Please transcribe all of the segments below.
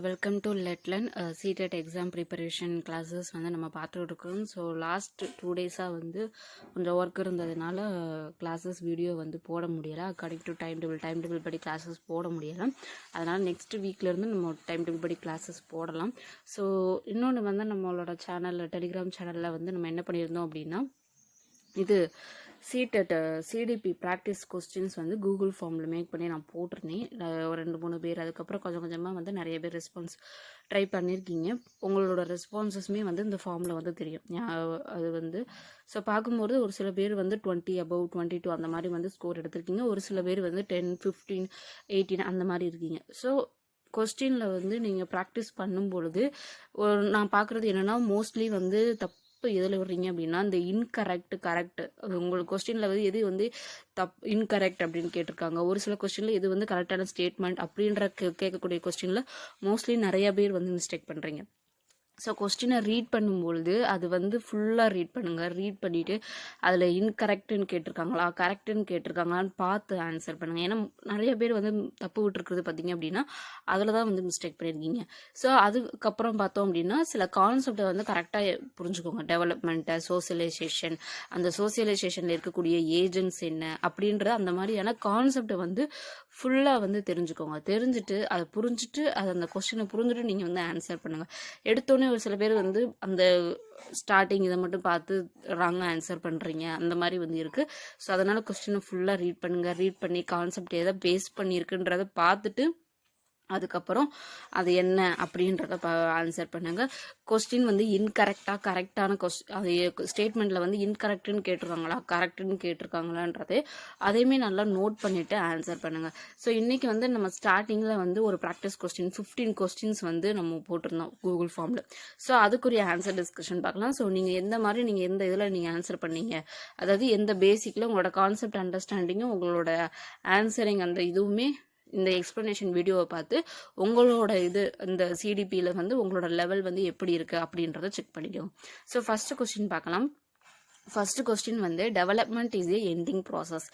Welcome to லெட்லன் CTET exam preparation classes வந்து நம்ம பார்த்துட்டு இருக்கோம். ஸோ லாஸ்ட் 2 டேஸாக வந்து கொஞ்சம் ஒர்க் இருந்ததுனால கிளாஸஸ் வீடியோ வந்து போட முடியலை. அக்கார்டிங் டு டைம் டேபிள் படி கிளாஸஸ் போட முடியலை. அதனால் நெக்ஸ்ட் வீக்லேருந்து நம்ம டைம் டேபிள் படி கிளாஸஸ் போடலாம். ஸோ இன்னொன்று வந்து நம்மளோட சேனலில் டெலிகிராம் சேனலில் வந்து நம்ம என்ன பண்ணியிருந்தோம் அப்படின்னா, இது சீடெட் சிடிபி ப்ராக்டிஸ் கொஸ்டின்ஸ் வந்து கூகுள் ஃபார்மில் மேக் பண்ணி நான் போட்டிருந்தேன். ஒரு 2-3 பேர், அதுக்கப்புறம் கொஞ்சம் கொஞ்சமாக வந்து நிறைய பேர் ரெஸ்பான்ஸ் ட்ரை பண்ணியிருக்கீங்க. உங்களோட ரெஸ்பான்சஸுமே வந்து இந்த ஃபார்மில் வந்து தெரியும். அது வந்து ஸோ பார்க்கும்போது ஒரு சில பேர் வந்து 20 above 22 அந்த மாதிரி வந்து ஸ்கோர் எடுத்திருக்கீங்க. ஒரு சில பேர் வந்து 10, 15, 18 அந்த மாதிரி இருக்கீங்க. ஸோ கொஸ்டினில் வந்து நீங்கள் ப்ராக்டிஸ் பண்ணும் பொழுது நான் பார்க்குறது என்னென்னா, மோஸ்ட்லி வந்து எதில் விடுறீங்க அப்படின்னா, இந்த இன்கரெக்ட் கரெக்ட், உங்களுக்கு கொஸ்டினில் வந்து எது வந்து இன்கரெக்ட் அப்படின்னு கேட்டிருக்காங்க. ஒரு சில கொஸ்டினில் இது வந்து கரெக்டான ஸ்டேட்மெண்ட் அப்படின்ற கேட்கக்கூடிய கொஸ்டினில் மோஸ்ட்லி நிறைய பேர் வந்து மிஸ்டேக் பண்ணுறீங்க. ஸோ கொஸ்டினை ரீட் பண்ணும்பொழுது அது வந்து ஃபுல்லாக ரீட் பண்ணுங்கள். ரீட் பண்ணிவிட்டு அதில் இன்கரெக்டுன்னு கேட்டிருக்காங்களா கரெக்டுன்னு கேட்டிருக்காங்களான்னு பார்த்து ஆன்சர் பண்ணுங்கள். ஏன்னா நிறைய பேர் வந்து தப்பு விட்டுருக்குறது பார்த்தீங்க அப்படின்னா அதில் தான் வந்து மிஸ்டேக் பண்ணியிருக்கீங்க. ஸோ அதுக்கப்புறம் பார்த்தோம் அப்படின்னா, சில கான்செப்டை வந்து கரெக்டாக புரிஞ்சுக்கோங்க. டெவலப்மெண்ட்டை, சோசியலைசேஷன், அந்த சோசியலைசேஷனில் இருக்கக்கூடிய ஏஜென்ட்ஸ் என்ன அப்படின்ற அந்த மாதிரியான கான்செப்டை வந்து ஃபுல்லாக வந்து தெரிஞ்சுக்கோங்க. தெரிஞ்சுட்டு அதை புரிஞ்சுட்டு அந்த கொஸ்டினை புரிஞ்சுட்டு நீங்கள் வந்து ஆன்சர் பண்ணுங்கள். எடுத்தோன்னே ஒரு சில பேர் வந்து அந்த ஸ்டார்டிங் இதை மட்டும் பார்த்து ராங்காக ஆன்சர் பண்ணுறீங்க, அந்த மாதிரி வந்து இருக்குது. ஸோ அதனால் கொஸ்டினை ஃபுல்லாக ரீட் பண்ணுங்கள். ரீட் பண்ணி கான்செப்ட் எதை பேஸ் பண்ணியிருக்குன்றதை பார்த்துட்டு அதுக்கப்புறம் அது என்ன அப்படின்றத ஆன்சர் பண்ணுங்க. கொஸ்டின் வந்து இன்கரெக்டாக கரெக்டான அது ஸ்டேட்மெண்ட்டில் வந்து இன்கரெக்டுன்னு கேட்டிருக்காங்களா கரெக்டுன்னு கேட்டிருக்காங்களான்றது அதையுமே நல்லா நோட் பண்ணிவிட்டு ஆன்சர் பண்ணுங்கள். ஸோ இன்றைக்கி வந்து நம்ம ஸ்டார்டிங்கில் வந்து ஒரு ப்ராக்டிஸ் கொஸ்டின் 15 கொஸ்டின்ஸ் வந்து நம்ம போட்டிருந்தோம் கூகுள் ஃபார்மில். ஸோ அதுக்குரிய ஆன்சர் டிஸ்கஷன் பார்க்கலாம். ஸோ நீங்கள் எந்த இதில் நீங்கள் ஆன்சர் பண்ணீங்க, அதாவது எந்த பேசிக்கில் உங்களோட கான்செப்ட் அண்டர்ஸ்டாண்டிங்கும் உங்களோட ஆன்சரிங் அந்த இதுவுமே இந்த எக்ஸ்ப்ளனேஷன் வீடியோவை பார்த்து உங்களோட இந்த சிடிபியில் வந்து உங்களோட லெவல் வந்து எப்படி இருக்குது அப்படின்றத செக் பண்ணிக்கோங்க. ஸோ ஃபஸ்ட்டு கொஸ்டின் பார்க்கலாம். ஃபர்ஸ்ட் கொஸ்டின் வந்து development is a ending process.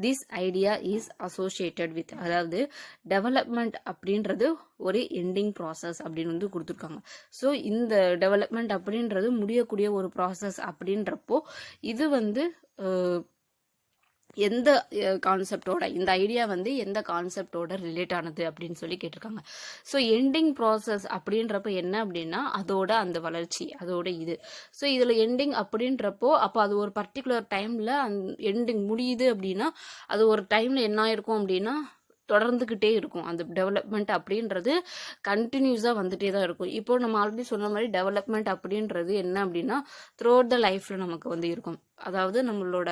This idea is associated with, அதாவது டெவலப்மெண்ட் அப்படின்றது ஒரு எண்டிங் ப்ராசஸ் அப்படின்னு வந்து கொடுத்துருக்காங்க. ஸோ இந்த டெவலப்மெண்ட் அப்படின்றது முடியக்கூடிய ஒரு ப்ராசஸ் அப்படின்றப்போ இது வந்து எந்த கான்செப்டோட, இந்த ஐடியா வந்து எந்த கான்செப்டோட ரிலேட் ஆனது அப்படின்னு சொல்லி கேட்டிருக்காங்க. ஸோ எண்டிங் ப்ராசஸ் அப்படின்றப்ப என்ன அப்படின்னா அதோட அந்த வளர்ச்சி, அதோட இது. ஸோ இதில் எண்டிங் அப்படின்றப்போ அப்போ அது ஒரு பர்டிகுலர் டைமில் எண்டிங் முடியுது அப்படின்னா அது ஒரு டைமில் என்ன ஆயிருக்கும் அப்படின்னா தொடர்ந்துக்கிட்டே இருக்கும். அந்த டெவலப்மெண்ட் அப்படின்றது கண்டினியூஸாக வந்துட்டே தான் இருக்கும். இப்போ நம்ம ஆல்ரெடி சொன்ன மாதிரி டெவலப்மெண்ட் அப்படின்றது என்ன அப்படின்னா த்ரூ அவுட் த லைஃப்பில் நமக்கு வந்து இருக்கும். அதாவது நம்மளோட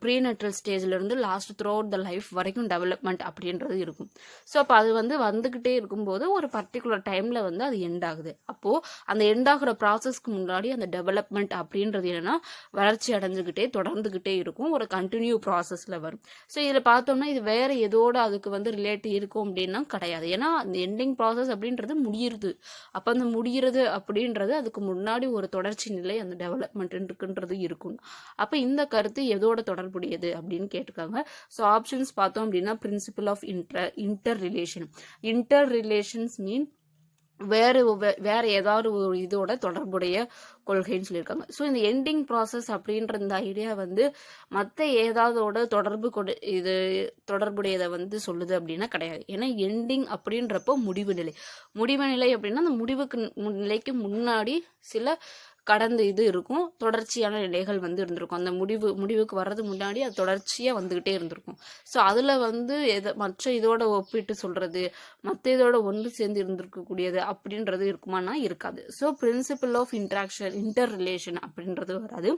ப்ரீநெட்ரல் ஸ்டேஜ்லேருந்து last throughout the life வரைக்கும் டெவலப்மெண்ட் அப்படின்றது இருக்கும். ஸோ அப்போ அது வந்து வந்துக்கிட்டே இருக்கும்போது ஒரு பர்டிகுலர் டைமில் வந்து அது எண்ட் ஆகுது. அப்போது அந்த எண்ட் ஆகிற ப்ராசஸ்க்கு முன்னாடி அந்த டெவலப்மெண்ட் அப்படின்றது என்னென்னா வளர்ச்சி அடைஞ்சுக்கிட்டே தொடர்ந்துக்கிட்டே இருக்கும், ஒரு கண்டினியூ ப்ராசஸில் வரும். ஸோ இதில் பார்த்தோம்னா இது வேறு எதோட அதுக்கு வந்து ரிலேட் இருக்கும் அப்படின்னா கிடையாது. ஏன்னா அந்த எண்டிங் ப்ராசஸ் அப்படின்றது முடியுது. அப்போ அந்த முடிகிறது அப்படின்றது அதுக்கு முன்னாடி ஒரு தொடர்ச்சி நிலை அந்த டெவலப்மெண்ட் இருக்குன்றது இருக்கும். அப்போ இந்த கருத்து எதோட தொடர்புடையது அப்படின்னு கேட்டிருக்காங்க. ஸோ ஆப்ஷன்ஸ் பார்த்தோம் அப்படின்னா பிரின்சிபல் ஆஃப் இன்டர் ரிலேஷன்ஸ் மீன் வேற ஏதாவது ஒரு இதோட தொடர்புடைய கொள்கைன்னு சொல்லியிருக்காங்க. ஸோ இந்த எண்டிங் ப்ராசஸ் அப்படின்ற இந்த ஐடியா வந்து மற்ற ஏதாவதோட தொடர்புடையதை வந்து சொல்லுது அப்படின்னா கிடையாது. ஏன்னா எண்டிங் அப்படின்றப்போ முடிவு நிலை அப்படின்னா அந்த நிலைக்கு முன்னாடி சில கடந்த இது இருக்கும், தொடர்ச்சியான நிலைகள் வந்து இருந்திருக்கும். அந்த முடிவுக்கு வர்றது முன்னாடி அது தொடர்ச்சியாக வந்துக்கிட்டே இருந்திருக்கும். ஸோ அதில் வந்து மற்ற இதோட ஒப்பிட்டு சொல்கிறது, மற்ற இதோட ஒன்று சேர்ந்து இருந்திருக்கக்கூடியது அப்படின்றது இருக்குமானா இருக்காது. So principle of interrelation அப்படின்றது வராது.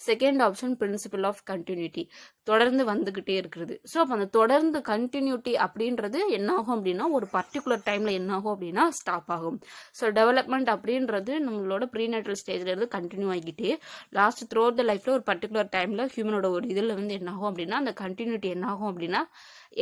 Second option principle of continuity, தொடர்ந்து வந்துக்கிட்டே இருக்கிறது. ஸோ அப்போ அந்த தொடர்ந்து கண்டினியூட்டி அப்படின்றது என்னாகும் அப்படின்னா ஒரு பர்டிகுலர் டைமில் என்னாகும் அப்படின்னா ஸ்டாப் ஆகும். ஸோ டெவலப்மெண்ட் அப்படின்றது நம்மளோட ப்ரீநேட்டல் ஸ்டேஜில் இருந்து கண்டினியூ ஆகிக்கிட்டே லாஸ்ட் த்ரூ அவுட் த லைஃப்பில் ஒரு பர்டிகுலர் டைமில் ஹியூமனோட ஒரு இதில் வந்து என்னாகும் அப்படின்னா அந்த கண்டினியூட்டி என்னாகும் அப்படின்னா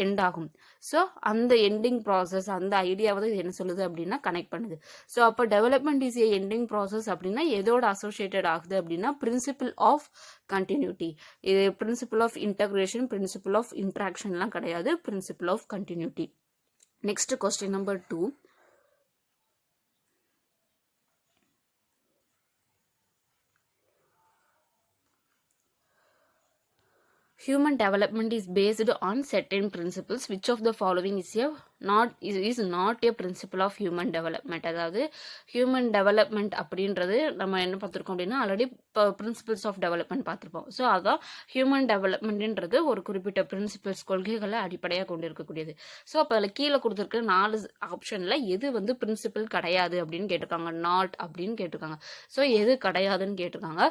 எண்ட் ஆகும். ஸோ அந்த எண்டிங் ப்ராசஸ் அந்த ஐடியாவை இது என்ன சொல்லுது அப்படின்னா கனெக்ட் பண்ணுது. ஸோ அப்போ development is a ending process அப்படின்னா எதோட அசோசியேட்டட் ஆகுது அப்படின்னா பிரின்சிபல் ஆஃப் கண்டினியூட்டி. இது principle of integration, principle of இன்ட்ராக்ஷன்லாம் கிடையாது, principle of continuity. Next question number 2. Human development is based on certain principles. Which of the following is not a principle of human development? அதாவது human development அப்படின்றது நம்ம என்ன பார்த்துருக்கோம் அப்படின்னா already இப்போ principles of development பார்த்துருப்போம். ஸோ அதான் human டெவலப்மெண்ட்ன்றது ஒரு குறிப்பிட்ட பிரின்சிபல்ஸ் கொள்கைகளை அடிப்படையாக கொண்டு இருக்கக்கூடியது. ஸோ அப்போ அதில் கீழே கொடுத்துருக்க 4 ஆப்ஷனில் எது வந்து பிரின்சிபல் கிடையாது அப்படின்னு கேட்டிருக்காங்க, நாட் அப்படின்னு கேட்டிருக்காங்க. ஸோ எது கிடையாதுன்னு கேட்டிருக்காங்க.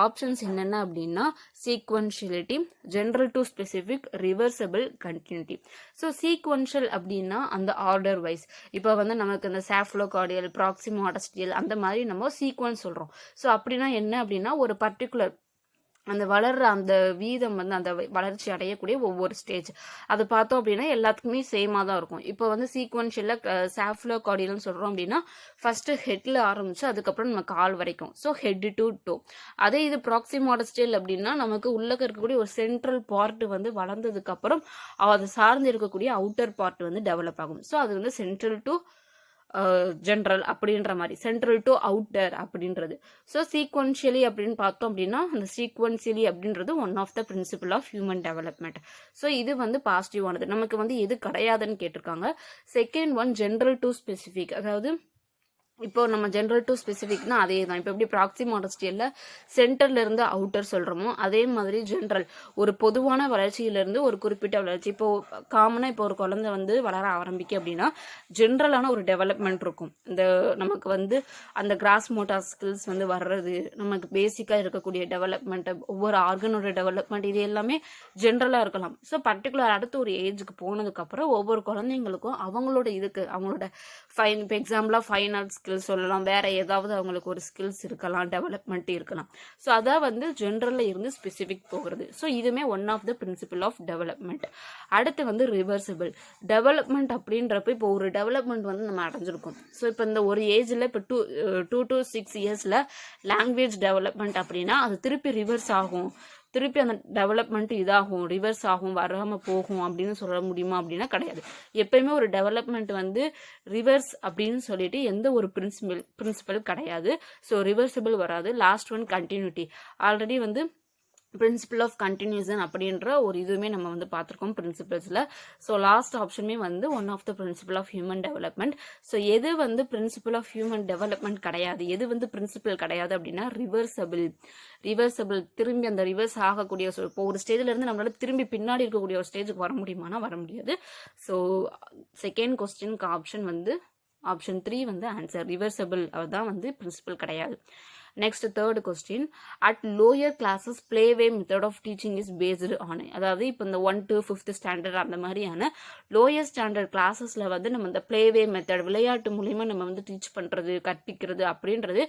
ஆப்ஷன்ஸ் என்னென்ன அப்படின்னா sequentiality, general to specific, reversible, continuity. So sequential அப்படின்னா அந்த ஆர்டர் வைஸ், இப்போ வந்து நமக்கு இந்த சாஃப்லோகார்டியல், ப்ராக்சிமோடஸ்டியல் அந்த மாதிரி நம்ம சீக்வன்ஸ் சொல்கிறோம். ஸோ அப்படின்னா என்ன அப்படின்னா ஒரு பர்டிகுலர் அந்த வளர்ற அந்த வீதம் வந்து அந்த வளர்ச்சி அடையக்கூடிய ஒவ்வொரு ஸ்டேஜ் அது பார்த்தோம் அப்படின்னா எல்லாத்துக்குமே சேமாக தான் இருக்கும். இப்போ வந்து சீக்வன்ஷியலில் சாஃப்லோகார்டியல்னு சொல்கிறோம் அப்படின்னா ஃபஸ்ட்டு ஹெட்டில் ஆரம்பிச்சு அதுக்கப்புறம் நம்ம கால் வரைக்கும். So head to to. அதே இது ப்ராக்சிமோடஸ்டியல் அப்படின்னா நமக்கு உள்ளே இருக்கக்கூடிய ஒரு சென்ட்ரல் பார்ட் வந்து வளர்ந்ததுக்கப்புறம் அதை சார்ந்து இருக்கக்கூடிய அவுட்டர் பார்ட் வந்து டெவலப் ஆகும். ஸோ அது வந்து சென்ட்ரல் டு ஜென்ரல் அப்படின்ற மாதிரி, சென்ட்ரல் டு அவுட்டர் அப்படின்றது. ஸோ சீக்வன்ஷியலி அப்படின்னு பார்த்தோம் அப்படின்னா அந்த சீக்வன்ஷியலி அப்படின்றது one of the principle of human development. So இது வந்து பாசிட்டிவானது. நமக்கு வந்து எது கிடையாதுன்னு கேட்டிருக்காங்க. Second one general to specific. அதாவது இப்போ நம்ம ஜென்ரல் டு ஸ்பெசிஃபிக்னா அதே தான். இப்போ எப்படி ப்ராக்சிமோடஸ்டியல்ல சென்டர்ல இருந்து அவுட்டர் சொல்றோமோ அதே மாதிரி ஜென்ரல் ஒரு பொதுவான வளர்ச்சியிலிருந்து ஒரு குறிப்பிட்ட வளர்ச்சி. இப்போ காமனா இப்போ ஒரு குழந்தை வந்து வளர ஆரம்பிக்க அப்படின்னா ஜென்ரலான ஒரு டெவலப்மெண்ட் இருக்கும். இந்த நமக்கு வந்து அந்த கிராஸ் மோட்டார் ஸ்கில்ஸ் வந்து வர்றது, நமக்கு பேசிக்கா இருக்கக்கூடிய டெவலப்மெண்ட், ஒவ்வொரு ஆர்கனோட டெவலப்மெண்ட், இது எல்லாமே ஜென்ரலா இருக்கலாம். ஸோ பர்டிகுலர் அடுத்த ஒரு ஏஜுக்கு போனதுக்கு அப்புறம் ஒவ்வொரு குழந்தைங்களுக்கும் அவங்களோட இதுக்கு அவங்களோட இப்போ எக்ஸாம்பிளா ஃபைன் ஆர்ட்ஸ் ஸ்கில்ஸ் சொல்லலாம், வேற ஏதாவது அவங்களுக்கு ஒரு ஸ்கில்ஸ் இருக்கலாம், டெவலப்மெண்ட் இருக்கலாம். ஸோ அதான் வந்து ஜென்ரல்ல இருந்து ஸ்பெசிஃபிக் போகிறது. ஸோ இதுவுமே one of the principle of development. அடுத்து வந்து ரிவர்சிபிள் டெவலப்மெண்ட் அப்படின்றப்ப இப்போ ஒரு டெவலப்மெண்ட் வந்து நம்ம அடைஞ்சிருக்கோம். ஸோ இப்போ இந்த ஒரு ஏஜ்ல இப்போ 2 to 6 இயர்ஸ்ல லாங்குவேஜ் டெவலப்மெண்ட் அப்படின்னா அது திருப்பி ரிவர்ஸ் ஆகும், திருப்பி அந்த டெவலப்மெண்ட் இதாகும், ரிவர்ஸ் ஆகும், வராமல் போகும் அப்படின்னு சொல்ல முடியுமா அப்படின்னா கிடையாது. எப்பயுமே ஒரு டெவலப்மெண்ட் வந்து ரிவர்ஸ் அப்படின்னு சொல்லிட்டு எந்த ஒரு பிரின்சிபல் கிடையாது. ஸோ ரிவர்சிபிள் வராது. Last one continuity. ஆல்ரெடி வந்து பிரின்சிபல் ஆஃப் கண்டினியூஷன் அப்படின்ற ஒரு இதுவுமே நம்ம வந்து பார்த்துருக்கோம் பிரின்சிபல்ஸில். ஸோ லாஸ்ட் ஆப்ஷனுமே வந்து one of the principle of human development. So எது வந்து பிரின்சிபல் ஆஃப் ஹியூமன் டெவலப்மெண்ட் கிடையாது, எது வந்து பிரின்சிபல் கிடையாது அப்படின்னா ரிவர்சபிள் திரும்பி அந்த ரிவர்ஸ் ஆகக்கூடிய. ஸோ இப்போ ஒரு ஸ்டேஜில் இருந்து நம்மளால திரும்பி பின்னாடி இருக்கக்கூடிய ஒரு ஸ்டேஜுக்கு வர முடியுமானா வர முடியாது. ஸோ செகண்ட் கொஸ்டினுக்கு ஆப்ஷன் வந்து ஆப்ஷன் 3 வந்து ஆன்சர். ரிவர்சபிள் அதுதான் வந்து பிரின்சிபல் கிடையாது. Next third question, at lower classes playway method of teaching is based on. அதாவது இப்போ இந்த 1 to 5th ஸ்டாண்டர்ட் அந்த மாதிரியான லோயர் ஸ்டாண்டர்ட் கிளாஸஸ்ல வந்து நம்ம இந்த பிளேவே மெத்தட் விளையாட்டு மூலியமா நம்ம வந்து டீச் பண்றது, கற்பிக்கிறது அப்படின்றது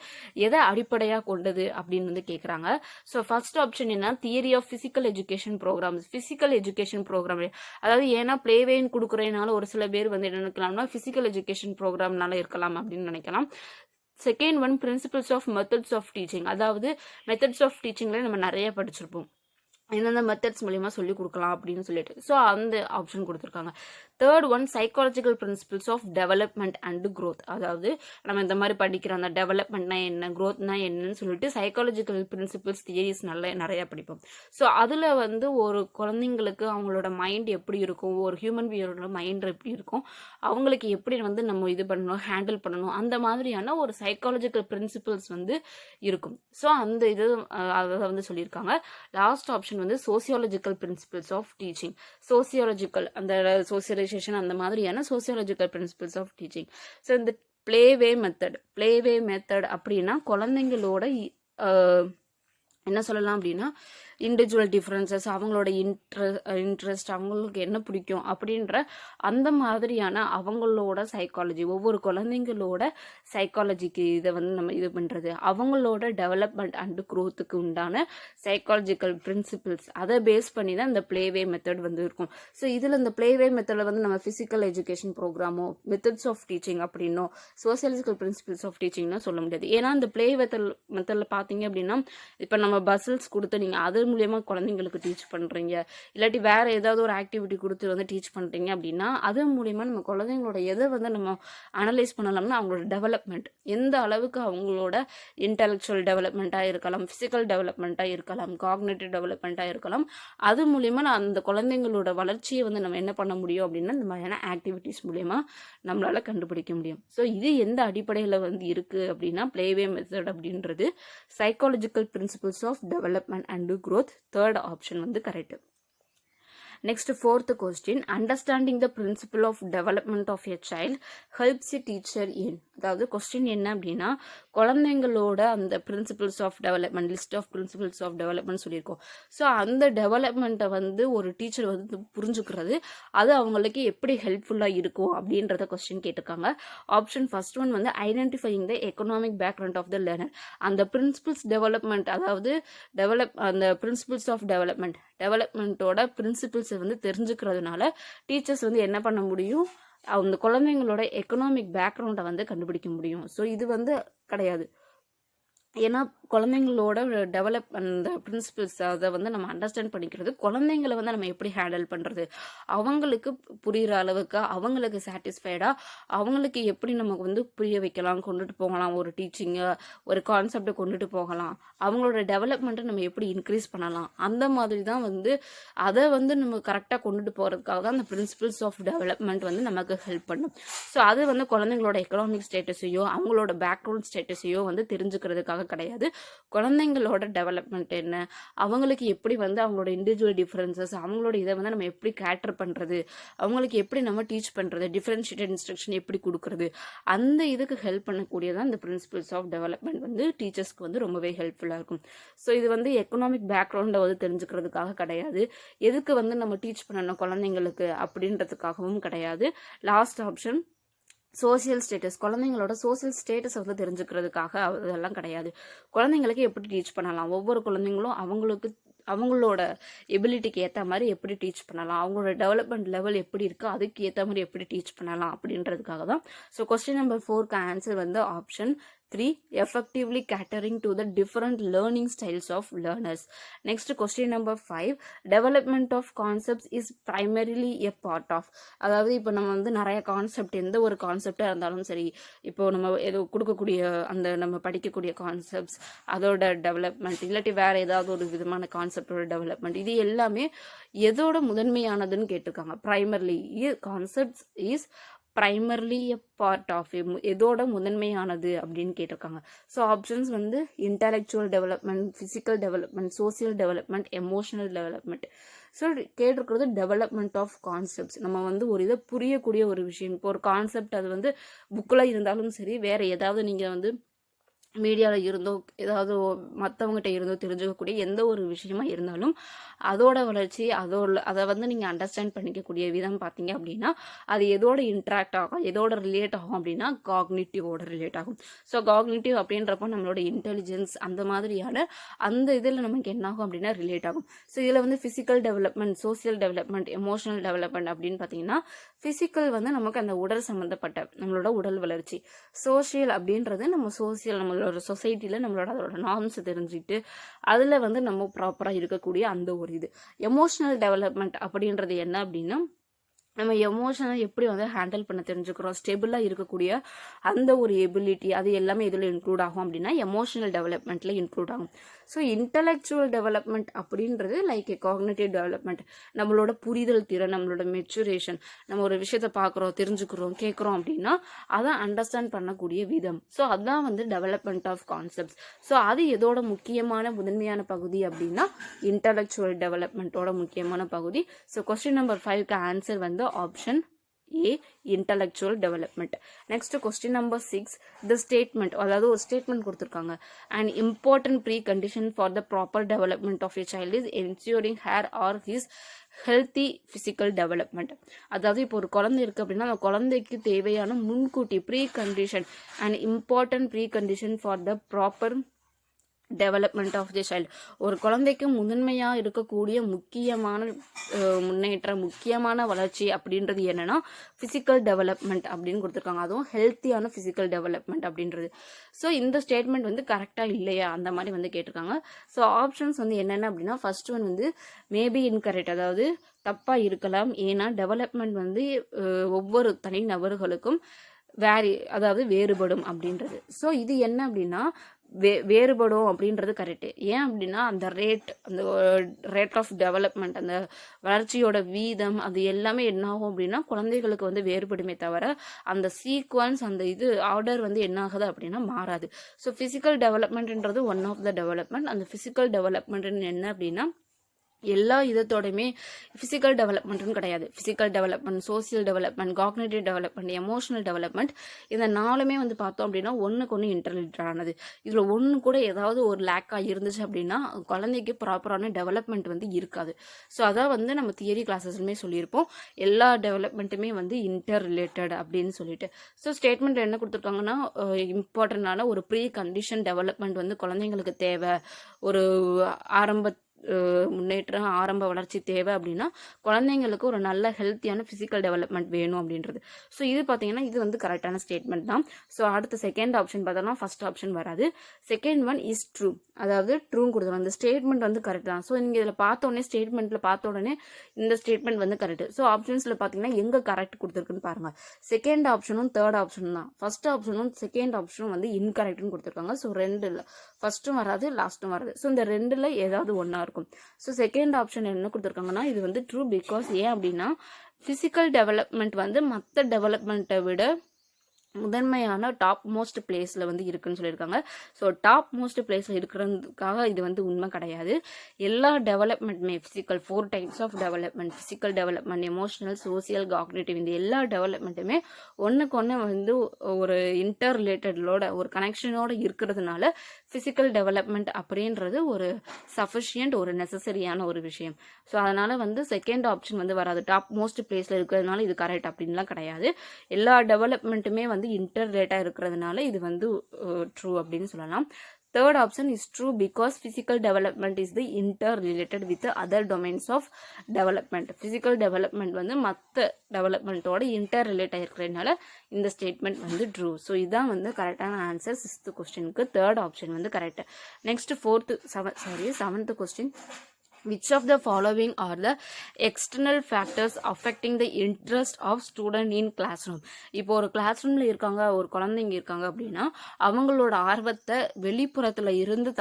எதை அடிப்படையாக கொண்டது அப்படின்னு வந்து கேட்குறாங்க. ஸோ ஃபர்ஸ்ட் ஆப்ஷன் என்ன, theory of physical education programs. Physical education program, அதாவது ஏன்னா பிளேவேன்னு கொடுக்குறதுனால ஒரு சில பேர் வந்து என்ன நினைக்கலாம்னா பிசிக்கல் எஜுகேஷன் ப்ரோக்ராம்னால இருக்கலாம் அப்படின்னு நினைக்கலாம். Second one principles of methods of teaching. அதாவது மெத்தட்ஸ் ஆஃப் டீச்சிங்ல நம்ம நிறைய படிச்சிருப்போம், எந்தெந்த மெத்தட்ஸ் மூலியமா சொல்லி கொடுக்கலாம் அப்படின்னு சொல்லிட்டு. ஸோ அந்த ஆப்ஷன் கொடுத்துருக்காங்க. Third one psychological principles of development and growth. அதாவது நம்ம இந்த மாதிரி படிக்கிற அந்த டெவலப்மெண்ட்னா என்ன, க்ரோத்னா என்னன்னு சொல்லிட்டு சைக்காலஜிக்கல் பிரின்சிபல்ஸ் தியரிஸ் நிறைய படிப்போம். ஸோ அதில் வந்து ஒரு குழந்தைங்களுக்கு அவங்களோட மைண்ட் எப்படி இருக்கும், ஒரு ஹியூமன் பீயிங்கோட மைண்ட் எப்படி இருக்கும், அவங்களுக்கு எப்படி வந்து நம்ம இது பண்ணணும், ஹேண்டில் பண்ணணும், அந்த மாதிரியான ஒரு சைக்காலஜிக்கல் பிரின்சிபல்ஸ் வந்து இருக்கும். ஸோ அந்த இது அதை வந்து சொல்லியிருக்காங்க. லாஸ்ட் ஆப்ஷன் வந்து sociological principles of teaching. Sociological அந்த சோசியலைசேஷன் அந்த மாதிரியான sociological principles of teaching. So இந்த பிளேவே மெத்தட் அப்படின்னா குழந்தைங்களோட என்ன சொல்லலாம் அப்படின்னா இண்டிவிஜுவல் டிஃப்ரென்சஸ், அவங்களோட இன்ட்ரெஸ்ட், அவங்களுக்கு என்ன பிடிக்கும் அப்படின்ற அந்த மாதிரியான அவங்களோட சைக்காலஜி, ஒவ்வொரு குழந்தைங்களோட சைக்காலஜிக்கு இதை வந்து நம்ம இது பண்ணுறது, அவங்களோட டெவலப்மெண்ட் அண்ட் க்ரோத்துக்கு உண்டான சைக்காலஜிக்கல் பிரின்சிபிள்ஸ் அதை பேஸ் பண்ணி தான் இந்த பிளேவே மெத்தட் வந்து இருக்கும். ஸோ இதில் இந்த பிளேவே மெத்தடில் வந்து நம்ம ஃபிசிக்கல் எஜுகேஷன் ப்ரோக்ராமோ மெத்தட்ஸ் ஆஃப் டீச்சிங் அப்படின்னோ சோசியலஜிக்கல் பிரின்சிபிள்ஸ் ஆஃப் டீச்சிங்னோ சொல்ல முடியாது. ஏன்னா இந்த பிளே மெத்தடில் பார்த்தீங்க அப்படின்னா இப்போ நம்ம பசில்ஸ் கொடுத்து நீங்கள் அது மூலியமாக குழந்தைங்களுக்கு டீச் பண்ணுறீங்க, இல்லாட்டி வேறு ஏதாவது ஒரு ஆக்டிவிட்டி கொடுத்து வந்து டீச் பண்ணுறீங்க அப்படின்னா அது மூலியமாக நம்ம குழந்தைங்களோட எதை வந்து நம்ம அனலைஸ் பண்ணலாம்னா அவங்களோட டெவலப்மெண்ட் எந்த அளவுக்கு அவங்களோட இன்டெலெக்சுவல் டெவலப்மெண்ட்டாக இருக்கலாம், ஃபிசிக்கல் டெவலப்மெண்ட்டாக இருக்கலாம், காக்னேட்டிவ் டெவலப்மெண்ட்டாக இருக்கலாம். அது மூலிமா அந்த குழந்தைங்களோட வளர்ச்சியை வந்து நம்ம என்ன பண்ண முடியும் அப்படின்னா இந்த மாதிரியான ஆக்டிவிட்டீஸ் மூலிமா நம்மளால் கண்டுபிடிக்க முடியும். ஸோ இது எந்த அடிப்படையில் வந்து இருக்குது அப்படின்னா பிளேவே மெத்தட் அப்படின்றது psychological principles of development and growth. Third option வந்து correct. Next, fourth question, understanding the principle of development of a child helps a teacher in. அதாவது கொஸ்டின் என்ன அப்படின்னா குழந்தைங்களோட அந்த principles of development, list of principles of development சொல்லியிருக்கோம். So அந்த டெவலப்மெண்ட்டை வந்து ஒரு டீச்சர் வந்து புரிஞ்சுக்கிறது அது அவங்களுக்கு எப்படி ஹெல்ப்ஃபுல்லாக இருக்கும் அப்படின்றத கொஸ்டின் கேட்டிருக்காங்க. ஆப்ஷன் ஃபர்ஸ்ட் ஒன் வந்து identifying the economic background of the learner. அந்த பிரின்சிபிள்ஸ் டெவலப்மெண்ட், அதாவது அந்த பிரின்சிபிள்ஸ் ஆஃப் டெவலப்மெண்ட்டோட பிரின்சிபிள்ஸை வந்து தெரிஞ்சுக்கிறதுனால டீச்சர்ஸ் வந்து என்ன பண்ண முடியும், அந்த குழந்தைங்களோட எக்கனாமிக் பேக்ரவுண்டை வந்து கண்டுபிடிக்க முடியும். ஸோ இது வந்து கிடையாது. ஏன்னா குழந்தைங்களோட அந்த பிரின்சிபிள்ஸ் அதை வந்து நம்ம அண்டர்ஸ்டாண்ட் பண்ணிக்கிறது, குழந்தைங்களை வந்து நம்ம எப்படி ஹேண்டில் பண்ணுறது, அவங்களுக்கு புரிகிற அளவுக்கு, அவங்களுக்கு சாட்டிஸ்ஃபைடாக, அவங்களுக்கு எப்படி நமக்கு வந்து புரிய வைக்கலாம், கொண்டுட்டு போகலாம், ஒரு டீச்சிங்கை ஒரு கான்செப்டை கொண்டுட்டு போகலாம், அவங்களோட டெவலப்மெண்ட்டை நம்ம எப்படி இன்க்ரீஸ் பண்ணலாம், அந்த மாதிரி தான் வந்து அதை வந்து நம்ம கரெக்டாக கொண்டுட்டு போகிறதுக்காக தான் அந்த பிரின்சிபிள்ஸ் ஆஃப் டெவலப்மெண்ட் வந்து நமக்கு ஹெல்ப் பண்ணும். ஸோ அது வந்து குழந்தைங்களோட எக்கனாமிக் ஸ்டேட்டஸையோ அவங்களோட பேக்ரவுண்ட் ஸ்டேட்டஸையோ வந்து தெரிஞ்சுக்கிறதுக்காக கிடையாது. குழந்தைங்களோட டெவலப்மெண்ட் என்ன, அவங்களுக்கு எப்படி வந்து அவங்களோட இண்டிவிஜுவல் டிஃபரன்சஸ், அவங்களோட இதை வந்து நம்ம எப்படி கேட்டர் பண்ணுறது, அவங்களுக்கு எப்படி நம்ம டீச் பண்ணுறது, டிஃபரன்ஷியேட்டட் இன்ஸ்ட்ரக்ஷன் எப்படி கொடுக்குறது, அந்த இதுக்கு ஹெல்ப் பண்ணக்கூடியதான் இந்த பிரின்சிபிள்ஸ் ஆஃப் டெவலப்மெண்ட் வந்து டீச்சர்ஸ்க்கு வந்து ரொம்பவே ஹெல்ப்ஃபுல்லாக இருக்கும். ஸோ இது வந்து எக்கனாமிக் பேக்ரவுண்டை வந்து தெரிஞ்சுக்கிறதுக்காக கிடையாது, எதுக்கு வந்து நம்ம டீச் பண்ணணும் குழந்தைங்களுக்கு அப்படின்றதுக்காகவும் கிடையாது. லாஸ்ட் ஆப்ஷன் சோசியல் ஸ்டேட்டஸ், குழந்தைங்களோட சோசியல் ஸ்டேட்டஸை வந்து தெரிஞ்சுக்கிறதுக்காக அதெல்லாம் கிடையாது. குழந்தைங்களுக்கு எப்படி டீச் பண்ணலாம், ஒவ்வொரு குழந்தைங்களும் அவங்களோட எபிலிட்டிக்கு ஏற்ற மாதிரி எப்படி டீச் பண்ணலாம், அவங்களோட டெவலப்மெண்ட் லெவல் எப்படி இருக்கோ அதுக்கு ஏற்ற மாதிரி எப்படி டீச் பண்ணலாம் அப்படின்றதுக்காக தான். ஸோ கொஸ்டின் நம்பர் 4க்கு ஆன்சர் வந்து option 3, effectively catering to the different learning styles of learners. Next, question number 5, development of concepts is primarily a part of. அதாவது இப்போ நம்ம வந்து நிறைய கான்செப்ட், எந்த ஒரு கான்செப்டாக இருந்தாலும் சரி, இப்போ நம்ம ஏதோ கொடுக்கக்கூடிய அந்த நம்ம படிக்கக்கூடிய கான்செப்ட்ஸ் அதோட டெவலப்மெண்ட், இல்லாட்டி வேறு ஏதாவது ஒரு விதமான கான்செப்டோட டெவலப்மெண்ட், இது எல்லாமே எதோட முதன்மையானதுன்னு கேட்டிருக்காங்க. Primarily concepts is primarily a part of, எதோட முதன்மையானது அப்படின்னு கேட்டிருக்காங்க. ஸோ ஆப்ஷன்ஸ் வந்து intellectual development, physical development, social development, emotional development. So கேட்டிருக்கிறது டெவலப்மெண்ட் ஆஃப் கான்செப்ட்ஸ். நம்ம வந்து ஒரு இதை புரியக்கூடிய ஒரு விஷயம், இப்போ ஒரு கான்செப்ட் அது வந்து புக்கில் இருந்தாலும் சரி, வேறு ஏதாவது நீங்கள் வந்து மீடியாவில் இருந்தோ ஏதாவது மற்றவங்ககிட்ட இருந்தோ தெரிஞ்சுக்கக்கூடிய எந்த ஒரு விஷயமா இருந்தாலும் அதோட வளர்ச்சி, அதை வந்து நீங்கள் அண்டர்ஸ்டாண்ட் பண்ணிக்கக்கூடிய விதம் பார்த்தீங்க அப்படின்னா அது எதோட இன்ட்ராக்ட் ஆகும், எதோட ரிலேட் ஆகும் அப்படின்னா காக்னிட்டிவோட ரிலேட் ஆகும். ஸோ காக்னிட்டிவ் அப்படின்றப்போ நம்மளோட இன்டெலிஜென்ஸ் அந்த மாதிரியான அந்த இதில் நமக்கு என்ன ஆகும் அப்படின்னா ரிலேட் ஆகும். ஸோ இதில் வந்து physical development, social development, emotional development அப்படின்னு பார்த்தீங்கன்னா ஃபிசிக்கல் வந்து நமக்கு அந்த உடல் சம்மந்தப்பட்ட நம்மளோட உடல் வளர்ச்சி, சோசியல் அப்படின்றது நம்ம சோசியல் நம்மளோட சொசைட்டியில் நம்மளோட அதோட நார்ம்ஸ் தெரிஞ்சுக்கிட்டு அதில் வந்து நம்ம ப்ராப்பராக இருக்கக்கூடிய அந்த ஒரு இது. எமோஷனல் டெவலப்மெண்ட் அப்படின்றது என்ன அப்படின்னா நம்ம எமோஷனை எப்படி வந்து ஹேண்டில் பண்ண தெரிஞ்சுக்கிறோம், ஸ்டெபிளாக இருக்கக்கூடிய அந்த ஒரு எபிலிட்டி, அது எல்லாமே இதில் இன்க்ளூட் ஆகும் அப்படின்னா எமோஷனல் டெவலப்மெண்ட்டில் இன்க்ளூட் ஆகும். ஸோ இன்டலெக்சுவல் டெவலப்மெண்ட் அப்படின்றது லைக் எ காக்னிட்டிவ் டெவலப்மெண்ட், நம்மளோட புரிதல் திறன், நம்மளோட மெச்சுரேஷன், நம்ம ஒரு விஷயத்தை பார்க்குறோம், தெரிஞ்சுக்கிறோம், கேட்குறோம் அப்படின்னா அதை அண்டர்ஸ்டாண்ட் பண்ணக்கூடிய விதம். ஸோ அதுதான் வந்து டெவலப்மெண்ட் ஆஃப் கான்செப்ட்ஸ். ஸோ அது எதோட முக்கியமான முதன்மையான பகுதி அப்படின்னா இன்டலெக்சுவல் டெவலப்மெண்ட்டோட முக்கியமான பகுதி. ஸோ கொஸ்டின் நம்பர் 5க்கு ஆன்சர் வந்து option A, intellectual development. Next question number 6, the statement, அதாவது ஒரு ஸ்டேட்மெண்ட் கொடுத்துருக்காங்க. An important precondition for the proper development of a child is ensuring her or his healthy physical development. அதாவது இப்போ ஒரு குழந்தை இருக்கு அப்படின்னா அந்த குழந்தைக்கு தேவையான முன்கூட்டி precondition, an important precondition for the proper development of the child. ஒரு குழந்தைக்கு முதன்மையாக இருக்கக்கூடிய முக்கியமான முன்னேற்றம், முக்கியமான வளர்ச்சி அப்படின்றது என்னன்னா ஃபிசிக்கல் டெவலப்மெண்ட் அப்படின்னு கொடுத்துருக்காங்க. அதுவும் ஹெல்த்தியான ஃபிசிக்கல் டெவலப்மெண்ட் அப்படின்றது. ஸோ இந்த ஸ்டேட்மெண்ட் வந்து கரெக்டாக இல்லையா அந்த மாதிரி வந்து கேட்டிருக்காங்க. ஸோ ஆப்ஷன்ஸ் வந்து என்னென்ன அப்படின்னா ஃபர்ஸ்ட் ஒன் வந்து மேபி இன்கரெக்ட், அதாவது தப்பாக இருக்கலாம். ஏன்னா டெவலப்மெண்ட் வந்து ஒவ்வொரு தனி நபர்களுக்கும் அதாவது வேறுபடும் அப்படின்றது. ஸோ இது என்ன அப்படின்னா வேறுபடும் அப்படின்றது கரெக்டு. ஏன் அப்படின்னா அந்த ரேட் ஆஃப் டெவலப்மெண்ட், அந்த வளர்ச்சியோட வீதம், அது எல்லாமே என்ன ஆகும் அப்படின்னா குழந்தைகளுக்கு வந்து வேறுபடுமே தவிர அந்த சீக்வன்ஸ், அந்த ஆர்டர் வந்து என்ன ஆகுது அப்படின்னா மாறாது. ஸோ ஃபிசிக்கல் டெவலப்மெண்ட்ன்றது ஒன் ஆஃப் த டெவலப்மெண்ட். அந்த ஃபிசிக்கல் டெவலப்மெண்ட் என்ன அப்படின்னா எல்லா இதோடையுமே ஃபிசிக்கல் டெவலப்மெண்ட்னு கிடையாது. Physical development, social development, cognitive development, emotional development, இந்த 4மே வந்து பார்த்தோம் அப்படின்னா ஒன்றுக்கு ஒன்று இன்டர்லிட்டட் ஆனது. இதில் ஒன்று கூட ஏதாவது ஒரு லேக்காக இருந்துச்சு அப்படின்னா குழந்தைக்கு ப்ராப்பரான டெவலப்மெண்ட் வந்து இருக்காது. ஸோ அதான் வந்து நம்ம தியரி கிளாஸஸ்லுமே சொல்லியிருப்போம், எல்லா டெவலப்மெண்ட்டுமே வந்து இன்டர் ரிலேட்டட் அப்படின்னு சொல்லிட்டு. ஸோ ஸ்டேட்மெண்ட் என்ன கொடுத்துருக்காங்கன்னா இம்பார்ட்டண்டான ஒரு ப்ரீ கண்டிஷன் டெவலப்மெண்ட் வந்து குழந்தைங்களுக்கு தேவை, ஒரு முன்னேற்றம், ஆரம்ப வளர்ச்சி தேவை அப்படின்னா குழந்தைங்களுக்கு ஒரு நல்ல ஹெல்த்தியான ஃபிசிக்கல் டெவலப்மெண்ட் வேணும் அப்படின்றது. ஸோ இது பார்த்தீங்கன்னா இது வந்து கரெக்டான ஸ்டேட்மெண்ட் தான். ஸோ அடுத்த செகண்ட் ஆப்ஷன் பார்த்தோம்னா ஃபர்ஸ்ட் ஆப்ஷன் வராது. செகண்ட் ஒன் இஸ் ட்ரூ, அதாவது ட்ரூ கொடுத்துருவாங்க. அந்த ஸ்டேட்மெண்ட் வந்து கரெக்ட் தான். ஸோ நீங்கள் இதில் பார்த்த உடனே ஸ்டேட்மெண்ட்டில் பார்த்த உடனே இந்த ஸ்டேட்மெண்ட் வந்து கரெக்ட். ஸோ ஆப்ஷன்ஸில் பார்த்தீங்கன்னா எங்கே கரெக்ட் கொடுத்துருக்குன்னு பாருங்க. செகண்ட் ஆப்ஷனும் தேர்ட் ஆப்ஷனும் தான். ஃபர்ஸ்ட் ஆப்ஷனும் செகண்ட் ஆப்ஷனும் வந்து இன்கரெக்ட்னு கொடுத்துருக்காங்க. ஸோ ரெண்டு இல்லை, ஃபர்ஸ்ட்டும் வராது லாஸ்ட்டும் வராது. ஸோ இந்த ரெண்டில் ஏதாவது ஒன்றா இருக்கும். ஸோ செகண்ட் ஆப்ஷன் என்ன கொடுத்துருக்காங்கன்னா இது வந்து ட்ரூ. பிகாஸ் ஏன் அப்படின்னா ஃபிசிக்கல் டெவலப்மெண்ட் வந்து மற்ற டெவலப்மெண்ட்டை விட முதன்மையான டாப் மோஸ்ட் பிளேஸில் வந்து இருக்குன்னு சொல்லியிருக்காங்க. ஸோ டாப் மோஸ்ட் பிளேஸில் இருக்கிறதுக்காக இது வந்து உண்மை கிடையாது. எல்லா டெவலப்மெண்ட்டுமே physical 4 types of development, physical development, emotional, social, cognitive, இந்த எல்லா டெவலப்மெண்ட்டுமே ஒன்றுக்கு ஒன்று வந்து ஒரு இன்டர் ரிலேட்டடோட ஒரு கனெக்ஷனோட இருக்கிறதுனால ஃபிசிக்கல் டெவலப்மெண்ட் அப்படின்றது ஒரு சஃபிஷியன்ட், ஒரு நெசசரியான ஒரு விஷயம். ஸோ அதனால் வந்து செகண்ட் ஆப்ஷன் வந்து வராது. டாப் மோஸ்ட் பிளேஸில் இருக்கிறதுனால இது கரெக்ட் அப்படின்லாம் கிடையாது. எல்லா டெவலப்மெண்ட்டுமே வந்து இன்டர் ரிலேட்டாக இருக்கிறதுனால இது வந்து ட்ரூ அப்படின்னு சொல்லலாம். Third option is true because physical development is the interrelated with other domains of development. Physical development வந்து மற்ற டெவலப்மெண்ட்டோட இன்டர் ரிலேட் ஆகிருக்கிறதுனால இந்த ஸ்டேட்மெண்ட் வந்து ட்ரூ. ஸோ இதுதான் வந்து கரெக்டான ஆன்சர் 6th கொஸ்டினுக்கு. தேர்ட் ஆப்ஷன் வந்து correct. Next seventh question. Which of the following are the external factors affecting the interest of student in classroom? இப்போ ஒரு கிளாஸ் ரூம்ல இருக்காங்க, ஒரு குழந்தைங்க இருக்காங்க அப்படின்னா அவங்களோட ஆர்வத்தை வெளிப்புறத்துல இருந்து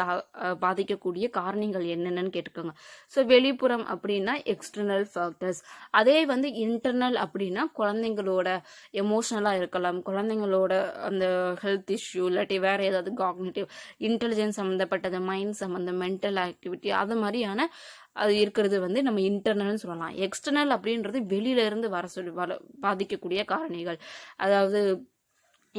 பாதிக்கக்கூடிய காரணங்கள் என்னென்னு கேட்டுக்கோங்க. ஸோ வெளிப்புறம் அப்படின்னா எக்ஸ்டர்னல் ஃபேக்டர்ஸ். அதே வந்து இன்டர்னல் அப்படின்னா குழந்தைங்களோட எமோஷனலாக இருக்கலாம், குழந்தைங்களோட அந்த ஹெல்த் இஷ்யூ, இல்லாட்டி வேற ஏதாவது காக்னிட்டிவ் இன்டெலிஜென்ஸ் சம்மந்தப்பட்டது, மைண்ட் சம்மந்த மென்டல் ஆக்டிவிட்டி, அது மாதிரியான அது இருக்கிறது வந்து நம்ம இன்டர்னல்னு சொல்லலாம். எக்ஸ்டர்னல் அப்படின்றது வெளியில இருந்து பாதிக்கக்கூடிய காரணிகள், அதாவது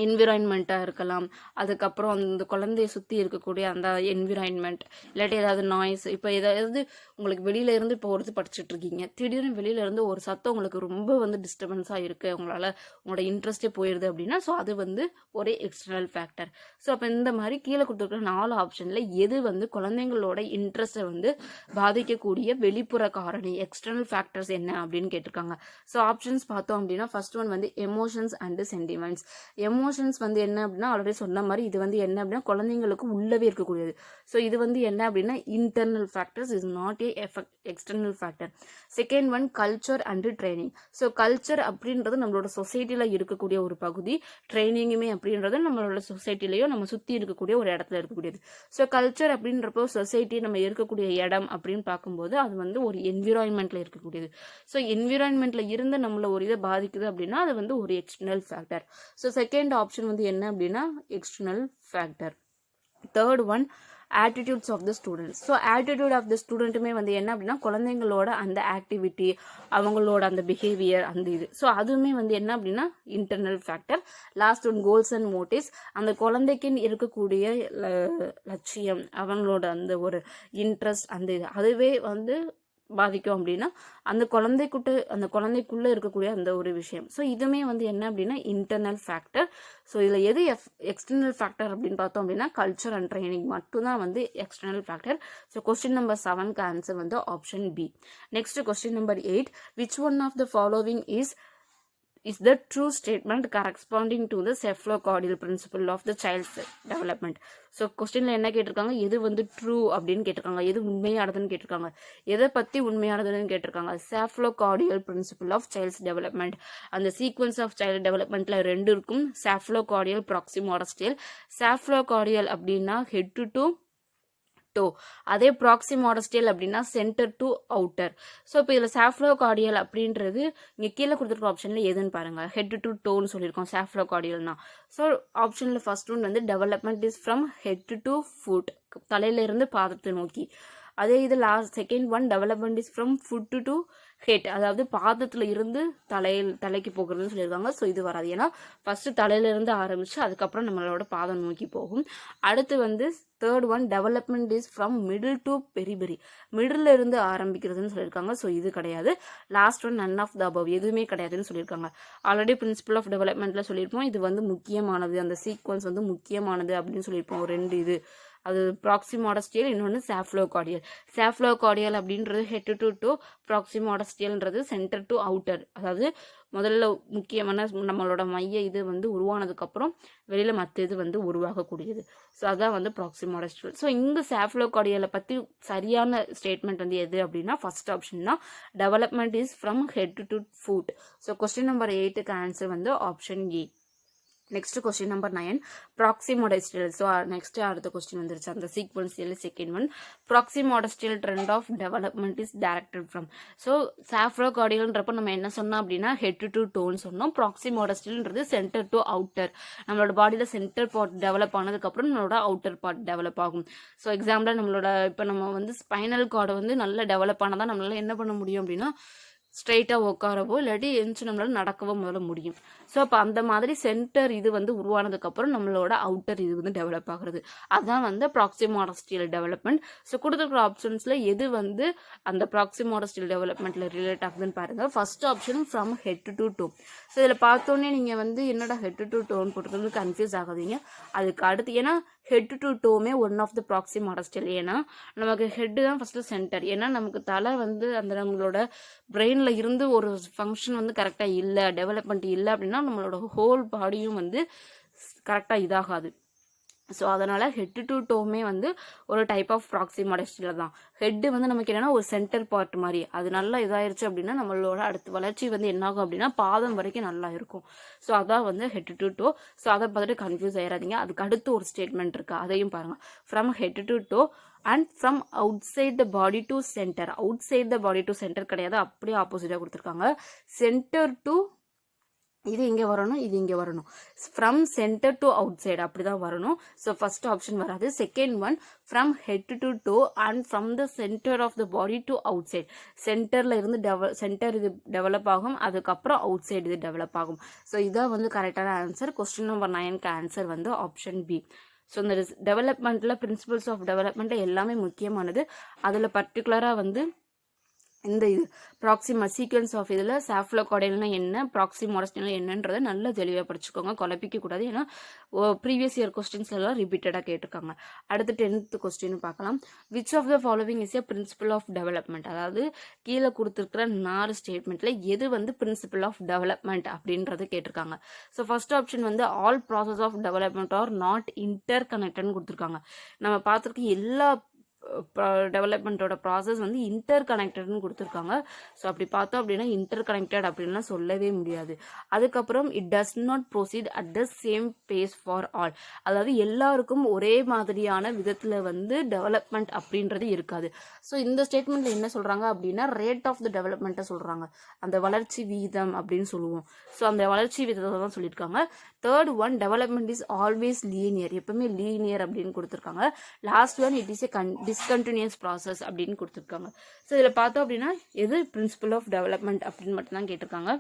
என்விரான்மெண்ட்டாக இருக்கலாம். அதுக்கப்புறம் அந்த குழந்தைய சுற்றி இருக்கக்கூடிய அந்த என்விரான்மெண்ட், இல்லாட்டி ஏதாவது நாய்ஸ். இப்போ ஏதாவது உங்களுக்கு வெளியில இருந்து இப்போ ஒருத்தர் படிச்சுட்டு இருக்கீங்க, திடீர்னு வெளியில இருந்து ஒரு சத்தம் உங்களுக்கு ரொம்ப வந்து டிஸ்டர்பன்ஸாக இருக்குது, உங்களால் உங்களோட இன்ட்ரெஸ்டே போயிடுது அப்படின்னா ஸோ அது வந்து ஒரு எக்ஸ்டர்னல் ஃபேக்டர். ஸோ அப்போ இந்த மாதிரி கீழே கொடுத்துருக்குற 4 ஆப்ஷனில் எது வந்து குழந்தைங்களோட இன்ட்ரெஸ்ட்டை வந்து பாதிக்கக்கூடிய வெளிப்புற காரணி, எக்ஸ்டர்னல் ஃபேக்டர்ஸ் என்ன அப்படின்னு கேட்டிருக்காங்க. ஸோ ஆப்ஷன்ஸ் பார்த்தோம் அப்படின்னா ஃபர்ஸ்ட் ஒன் வந்து எமோஷன்ஸ் அண்ட் சென்டிமெண்ட்ஸ். எமோஷன்ஸ் வந்து என்ன அப்படின்னா ஆல்ரெடி சொன்ன மாதிரி இது வந்து என்ன அப்படின்னா குழந்தைங்களுக்கு உள்ளவே இருக்கக்கூடியது. ஸோ இது வந்து என்ன அப்படின்னா internal factors, is not a external factor. Second one culture and training. So culture அப்படின்றது நம்மளோட சொசைட்டியில் இருக்கக்கூடிய ஒரு பகுதி, ட்ரைனிங்குமே அப்படின்றது நம்மளோட சொசைட்டிலையோ நம்ம சுற்றி இருக்கக்கூடிய ஒரு இடத்துல இருக்கக்கூடியது. ஸோ கல்ச்சர் அப்படின்றப்போ சொசைட்டி நம்ம இருக்கக்கூடிய இடம் அப்படின்னு பார்க்கும்போது அது வந்து ஒரு என்விரான்மெண்ட்ல இருக்கக்கூடியது. ஸோ என்விரான்மெண்ட்ல இருந்து நம்மள ஒரு இதை பாதிக்குது அப்படின்னா அது வந்து ஒரு external factor. So second option வந்து என்ன அப்படின்னா external factor. Third one attitudes of the students. So attitude of the ஸ்டூடெண்ட்டுமே வந்து என்ன அப்படின்னா குழந்தைங்களோட அந்த ஆக்டிவிட்டி, அவங்களோட அந்த பிஹேவியர், அந்த இது. ஸோ அதுவுமே வந்து என்ன அப்படின்னா internal factor. Last one goals and motives. அந்த குழந்தைக்குன்னு இருக்கக்கூடிய லட்சியம், அவங்களோட அந்த ஒரு இன்ட்ரெஸ்ட், அந்த இது, அதுவே வந்து பாதிக்கும் அப்படின்னா அந்த குழந்தைக்குள்ளே இருக்கக்கூடிய அந்த ஒரு விஷயம். ஸோ இதுவுமே வந்து என்ன அப்படின்னா இன்டர்னல் ஃபேக்டர். ஸோ இதில் எது எக்ஸ்டர்னல் ஃபேக்டர் அப்படின்னு பார்த்தோம் அப்படின்னா கல்ச்சர் அண்ட் ட்ரைனிங் மட்டும்தான் வந்து external factor. So question number 7க்கு ஆன்சர் வந்து option B. Next question number 8, which one of the following is the true statement corresponding to the cephalocordial principle of the child's development. So கொஸ்டின்ல என்ன கேட்டிருக்காங்க, எது வந்து true அப்படின்னு கேட்டிருக்காங்க, எது உண்மையானதுன்னு கேட்டிருக்காங்க, எதை பற்றி உண்மையானதுன்னு கேட்டிருக்காங்க. cephalocordial principle of child's development. அந்த சீக்வன்ஸ் ஆஃப் சைல்டு டெவலப்மெண்ட்ல 2 இருக்கும், cephalocordial, proximodal. cephalocordial அப்படின்னா ஹெட் டு டோ, அதே ப்ராக்சிமோடஸ்டியல் அப்படின்னா சென்டர் டு அவுட்டர். ஸோ இப்போ இதில் சாஃப்லோகார்டியல் அப்படின்றது இங்கே கீழே கொடுத்துருக்க ஆப்ஷனில் எதுன்னு பாருங்க, ஹெட் டு டோன்னு சொல்லியிருக்கோம் சாஃப்லோகார்டியல்னா. ஸோ ஆப்ஷனில் ஃபர்ஸ்ட் ஒன் வந்து development is from head to food, தலையிலிருந்து பாதத்தை நோக்கி. அதே இது second one development is from food to head, அதாவது பாதத்தில் இருந்து தலைக்கு போகிறதுன்னு சொல்லியிருக்காங்க. ஸோ இது வராது, ஏன்னா ஃபர்ஸ்ட் தலையிலிருந்து ஆரம்பிச்சு அதுக்கப்புறம் நம்மளோட பாதம் நோக்கி போகும். அடுத்து வந்து third one development is from middle to periphery, middle இருந்து ஆரம்பிக்கிறதுன்னு சொல்லியிருக்காங்க. ஸோ இது கிடையாது. Last one none of the above, எதுவுமே கிடையாதுன்னு சொல்லியிருக்காங்க. ஆல்ரெடி பிரின்சிபல் ஆஃப் டெவலப்மெண்ட்ல சொல்லியிருப்போம், இது வந்து முக்கியமானது, அந்த சீக்வன்ஸ் வந்து முக்கியமானது அப்படின்னு சொல்லியிருப்போம். 2 இது, அது ப்ராக்சிமோடஸ்டியல், இன்னொன்று சாஃப்லோகார்டியல். சாஃப்லோகார்டியல் அப்படின்றது ஹெட் டு டோ, ப்ராக்சிமோடஸ்டியல்ன்றது சென்டர் டு அவுட்டர். அதாவது முதல்ல முக்கியமான நம்மளோட மைய இது வந்து உருவானதுக்கப்புறம் வெளியில் மற்ற இது வந்து உருவாகக்கூடியது. ஸோ அதான் வந்து ப்ராக்சிமோடஸ்டியல். ஸோ இங்கே சாஃப்லோகார்டியலை பற்றி சரியான ஸ்டேட்மெண்ட் வந்து எது அப்படின்னா ஃபர்ஸ்ட் ஆப்ஷன் தான், development is from head to foot. So question number 8க்கு ஆன்சர் வந்து option a. Next question number 9, proximodistal. So next அடுத்த கொஸ்டின் வந்துருச்சு, அந்த சீக்வன்ஸில் second one, proximodistal trend of development is directed from. So சாஃப்லோகார்டியல்ன்றப்ப நம்ம என்ன சொன்னோம் அப்படின்னா ஹெட் டு டோன்னு சொன்னோம். ப்ராக்சிமோடஸ்டியல்ன்றது சென்டர் டு அவுட்டர், நம்மளோட பாடியில் சென்டர் பார்ட் டெவலப் ஆனதுக்கப்புறம் நம்மளோட அவுட்டர் பார்ட் டெவலப் ஆகும். ஸோ எக்ஸாம்பிள் நம்மளோட இப்போ நம்ம வந்து ஸ்பைனல் கார்டு வந்து நல்லா டெவலப் ஆனதான் நம்மளால என்ன பண்ண முடியும் அப்படின்னா ஸ்ட்ரைட்டாக உட்காரவோ இல்லாட்டி எந்திச்சு நம்மளால நடக்கவோ முதல்ல முடியும். ஸோ அப்போ அந்த மாதிரி சென்டர் இது வந்து உருவானதுக்கப்புறம் நம்மளோட அவுட்டர் இது வந்து டெவலப் ஆகுறது, அதுதான் வந்து ப்ராக்சிமோடஸ்டியல் டெவலப்மெண்ட். ஸோ கொடுத்துருக்குற ஆப்ஷன்ஸில் எது வந்து அந்த ப்ராக்சிமோடஸ்டியல் டெவலப்மெண்ட்டில் ரிலேட் ஆகுதுன்னு பாருங்கள். First option from head to toe. So இதில் பார்த்தோன்னே நீங்கள் வந்து என்னடா ஹெட் டு டோன்னு போட்டுருந்து கன்ஃபியூஸ் ஆகாதீங்க. அதுக்கு அடுத்து, ஏன்னா ஹெட் டு டோமே ஒன் ஆஃப் த ப்ராக்சிமோடஸ்டியல். ஏன்னா நமக்கு ஹெட் தான் ஃபர்ஸ்ட் சென்டர், ஏன்னா நமக்கு தலை வந்து அந்த நம்மளோட பிரெயின்ல இருந்து ஒரு ஃபங்க்ஷன் வந்து கரெக்டாக இல்லை, டெவலப்மெண்ட் இல்லை அப்படின்னா நம்மளோட ஹோல் பாடியும் வந்து கரெக்டாக இதாகாது. ஸோ அதனால ஹெட் டு டோமே வந்து ஒரு டைப் ஆஃப் ப்ராக்சிமோடஸ்டியல் தான். ஹெட்டு வந்து நமக்கு என்னன்னா ஒரு சென்டர் பார்ட் மாதிரி, அது நல்லா இதாயிருச்சு அப்படின்னா நம்மளோட அடுத்த வளர்ச்சி வந்து என்னாகும் அப்படின்னா பாதம் வரைக்கும் நல்லா இருக்கும். ஸோ அதான் வந்து ஹெட் டு டோ. ஸோ அதை பார்த்துட்டு கன்ஃபியூஸ் ஆயிடாதீங்க. அதுக்கு அடுத்து ஒரு ஸ்டேட்மெண்ட் இருக்கு, அதையும் பாருங்க. From head to toe and from outside the body to centre. Outside the body to centre கிடையாது, அப்படியே ஆப்போசிட்டாக கொடுத்துருக்காங்க. சென்டர் டு, இது இங்கே வரணும், இது இங்கே வரணும். From centre to outside அப்படிதான் வரணும். ஸோ ஃபர்ஸ்ட் ஆப்ஷன் வராது. Second one from head to toe and from the centre of the body to outside. சென்டர்ல இருந்து சென்டர் இது டெவலப் ஆகும், அதுக்கப்புறம் அவுட் சைடு இது டெவலப் ஆகும். ஸோ இதான் வந்து கரெக்டான ஆன்சர். கொஸ்டின் நம்பர் 9க்கு ஆன்சர் வந்து ஆப்ஷன் பி. ஸோ இந்த டெவலப்மெண்ட்டில் பிரின்சிபல்ஸ் ஆஃப் டெவலப்மெண்ட் எல்லாமே முக்கியமானது. அதில் பர்டிகுலராக வந்து இந்த இது ப்ராக்சிமா சீக்வன்ஸ் ஆஃப் இதில் சாஃப்லோகார்டியல்னா என்ன, ப்ராக்சிமோடஸ்டியல்னா என்னன்றதை நல்லா தெளிவாக படிச்சுக்கோங்க, குழப்பிக்க கூடாது. ஏன்னா ப்ரீவியஸ் இயர் கொஸ்டின்ஸ் எல்லாம் ரிப்பீட்டடாக கேட்டிருக்காங்க. அடுத்து 10th கொஸ்டின் பார்க்கலாம். Which of the following is a principle of development. அதாவது கீழே கொடுத்துருக்கிற 4 ஸ்டேட்மெண்ட்ல எது வந்து பிரின்சிபல் ஆஃப் டெவலப்மெண்ட் அப்படின்றது கேட்டிருக்காங்க. ஸோ ஃபர்ஸ்ட் ஆப்ஷன் வந்து all process of development are not inter கனெக்டட்னு கொடுத்துருக்காங்க. நம்ம பார்த்துருக்க எல்லா டெவலப்மெண்ட்டோட ப்ராசஸ் வந்து இன்டர் கனெக்டட்னு கொடுத்துருக்காங்க. ஸோ அப்படி பார்த்தோம் அப்படின்னா இன்டர் கனெக்டட் அப்படின்லாம் சொல்லவே முடியாது. அதுக்கப்புறம் it does not proceed at the same pace for all. அதாவது எல்லாருக்கும் ஒரே மாதிரியான விதத்தில் வந்து டெவலப்மெண்ட் அப்படின்றது இருக்காது. ஸோ இந்த ஸ்டேட்மெண்ட்ல என்ன சொல்றாங்க அப்படின்னா ரேட் ஆஃப் த டெவலப்மெண்ட்டை சொல்றாங்க, அந்த வளர்ச்சி வீதம் அப்படின்னு சொல்லுவோம். ஸோ அந்த வளர்ச்சி வீதத்தை தான் சொல்லியிருக்காங்க. Third one development is always linear, எப்பவுமே லீனியர் அப்படின்னு கொடுத்துருக்காங்க. Last one it is a discontinues process அப்படின்னு கொடுத்துருக்காங்க. ஸோ இதில் பார்த்தோம் அப்படின்னா எது பிரின்சிபல் ஆஃப் டெவலப்மெண்ட் அப்படின்னு மட்டும்தான் கேட்டிருக்காங்க.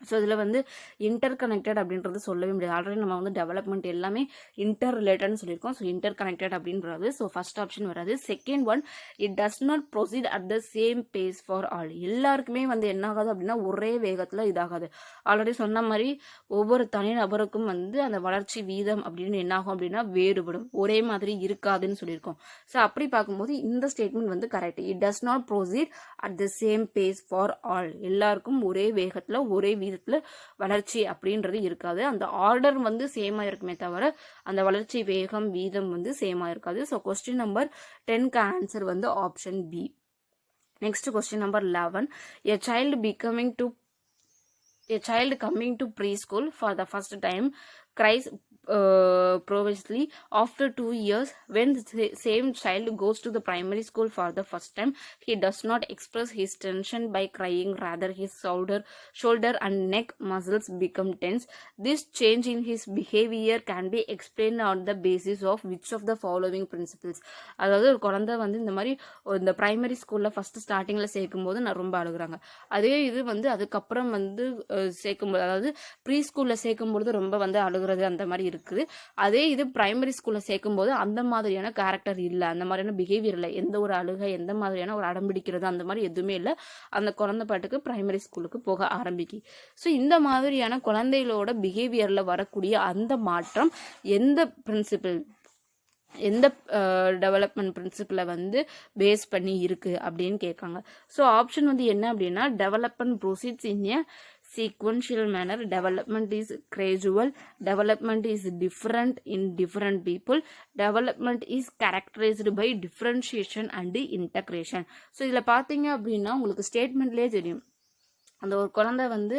ஸோ இதில் வந்து இன்டர் கனெக்டட் அப்படின்றது சொல்லவே முடியாது. ஆல்ரெடி நம்ம வந்து டெவலப்மெண்ட் எல்லாமே இன்டர் ரிலேட்டட்னு சொல்லியிருக்கோம். ஸோ இன்டர் கனெக்டட் அப்படின்றது ஸோ ஃபர்ஸ்ட் ஆப்ஷன் வராது. Second one, it does not proceed at the same pace for all. எல்லாருக்குமே வந்து என்ன ஆகாது அப்படின்னா ஒரே வேகத்தில் இதாகாது. ஆல்ரெடி சொன்ன மாதிரி ஒவ்வொரு தனிநபருக்கும் வந்து அந்த வளர்ச்சி வீதம் அப்படின்னு என்ன ஆகும் அப்படின்னா வேறுபடும், ஒரே மாதிரி இருக்காதுன்னு சொல்லியிருக்கோம். ஸோ அப்படி பார்க்கும்போது இந்த ஸ்டேட்மெண்ட் வந்து correct. It does not proceed at the same pace for all. எல்லாருக்கும் ஒரே வேகத்தில் ஒரே வளர்ச்சி அப்படின்றது இருக்காது. அந்த ஆர்டர் வந்து சேமா இருக்குமே தவிர அந்த வளர்ச்சி வேகம் வீதம் வந்து சேமா இருக்காது. ஸோ கொஸ்டின் நம்பர் 10க்கு ஆன்சர் வந்து option B. Next question number 11, a child coming to preschool for the first time cries profusely after 2 years. When the same child goes to the primary school for the first time, he does not express his tension by crying, rather his shoulder and neck muscles become tense. This change in his behavior can be explained on the basis of which of the following principles. அதாவது ஒரு குழந்தை வந்து இந்த மாதிரி இந்த primary ஸ்கூல்ல first ஸ்டார்டிங்ல சேர்க்கும் போது நான் ரொம்ப அழுகுறாங்க. அதே இது வந்து அதுக்கப்புறம் வந்து சேர்க்கும்போது, அதாவது ப்ரீ ஸ்கூல்ல சேர்க்கும் பொழுது ரொம்ப வந்து அழுகுறது அந்த மாதிரி இருக்குது. அதே இது பிரைமரி ஸ்கூல்ல சேர்க்கும் போது அந்த மாதிரியான கேரக்டர் இல்லை, அந்த மாதிரியான பிஹேவியர் இல்லை, எந்த ஒரு அழுகை எந்த மாதிரியான ஒரு அடம்பிடிக்கிறது அந்த மாதிரி எதுவுமே இல்லை. அந்த குழந்தை பாட்டுக்கு பிரைமரி ஸ்கூலுக்கு போக ஆரம்பிக்கு. ஸோ இந்த மாதிரியான குழந்தைகளோட பிஹேவியர்ல வரக்கூடிய அந்த மாற்றம் எந்த பிரின்சிபிள், எந்த டெவலப்மெண்ட் பிரின்சிபிளை வந்து பேஸ் பண்ணி இருக்கு அப்படின்னு கேட்காங்க. ஸோ ஆப்ஷன் வந்து என்ன அப்படின்னா, development proceeds in A sequential manner, development is gradual, development is different in different people, development is characterized by differentiation and integration. So இதில் பார்த்தீங்க அப்படின்னா உங்களுக்கு ஸ்டேட்மெண்ட்லேயே தெரியும், அந்த ஒரு குழந்தை வந்து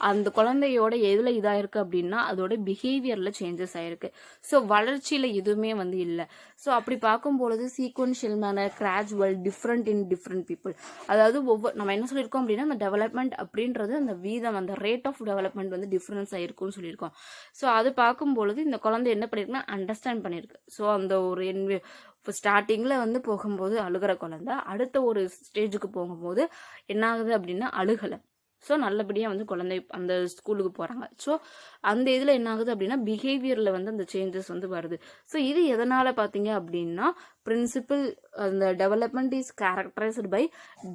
அந்த குழந்தையோட எதில் இதாயிருக்கு அப்படின்னா அதோட பிஹேவியரில் சேஞ்சஸ் ஆயிருக்கு. ஸோ வளர்ச்சியில் எதுவுமே வந்து இல்லை. ஸோ அப்படி பார்க்கும்பொழுது sequential manner, gradual, different in different people, அதாவது நம்ம என்ன சொல்லியிருக்கோம் அப்படின்னா அந்த டெவலப்மெண்ட் அப்படின்றது அந்த வீதம், அந்த ரேட் ஆஃப் டெவலப்மெண்ட் வந்து டிஃப்ரென்ஸ் ஆயிருக்கும்னு சொல்லியிருக்கோம். ஸோ அது பார்க்கும்பொழுது இந்த குழந்தை என்ன பண்ணியிருக்குன்னா அண்டர்ஸ்டாண்ட் பண்ணியிருக்கு. ஸோ அந்த ஒரு இப்போ ஸ்டார்டிங்கில் வந்து போகும்போது அழுகிற குழந்தை அடுத்த ஒரு ஸ்டேஜுக்கு போகும்போது என்ன ஆகுது அப்படின்னா அழுகலை. ஸோ நல்லபடியாக வந்து குழந்தை அந்த ஸ்கூலுக்கு போகிறாங்க. ஸோ அந்த இதில் என்ன ஆகுது அப்படின்னா பிஹேவியரில் வந்து அந்த சேஞ்சஸ் வந்து வருது. ஸோ இது எதனால் பார்த்தீங்க அப்படின்னா பிரின்சிபிள், அந்த development is characterised by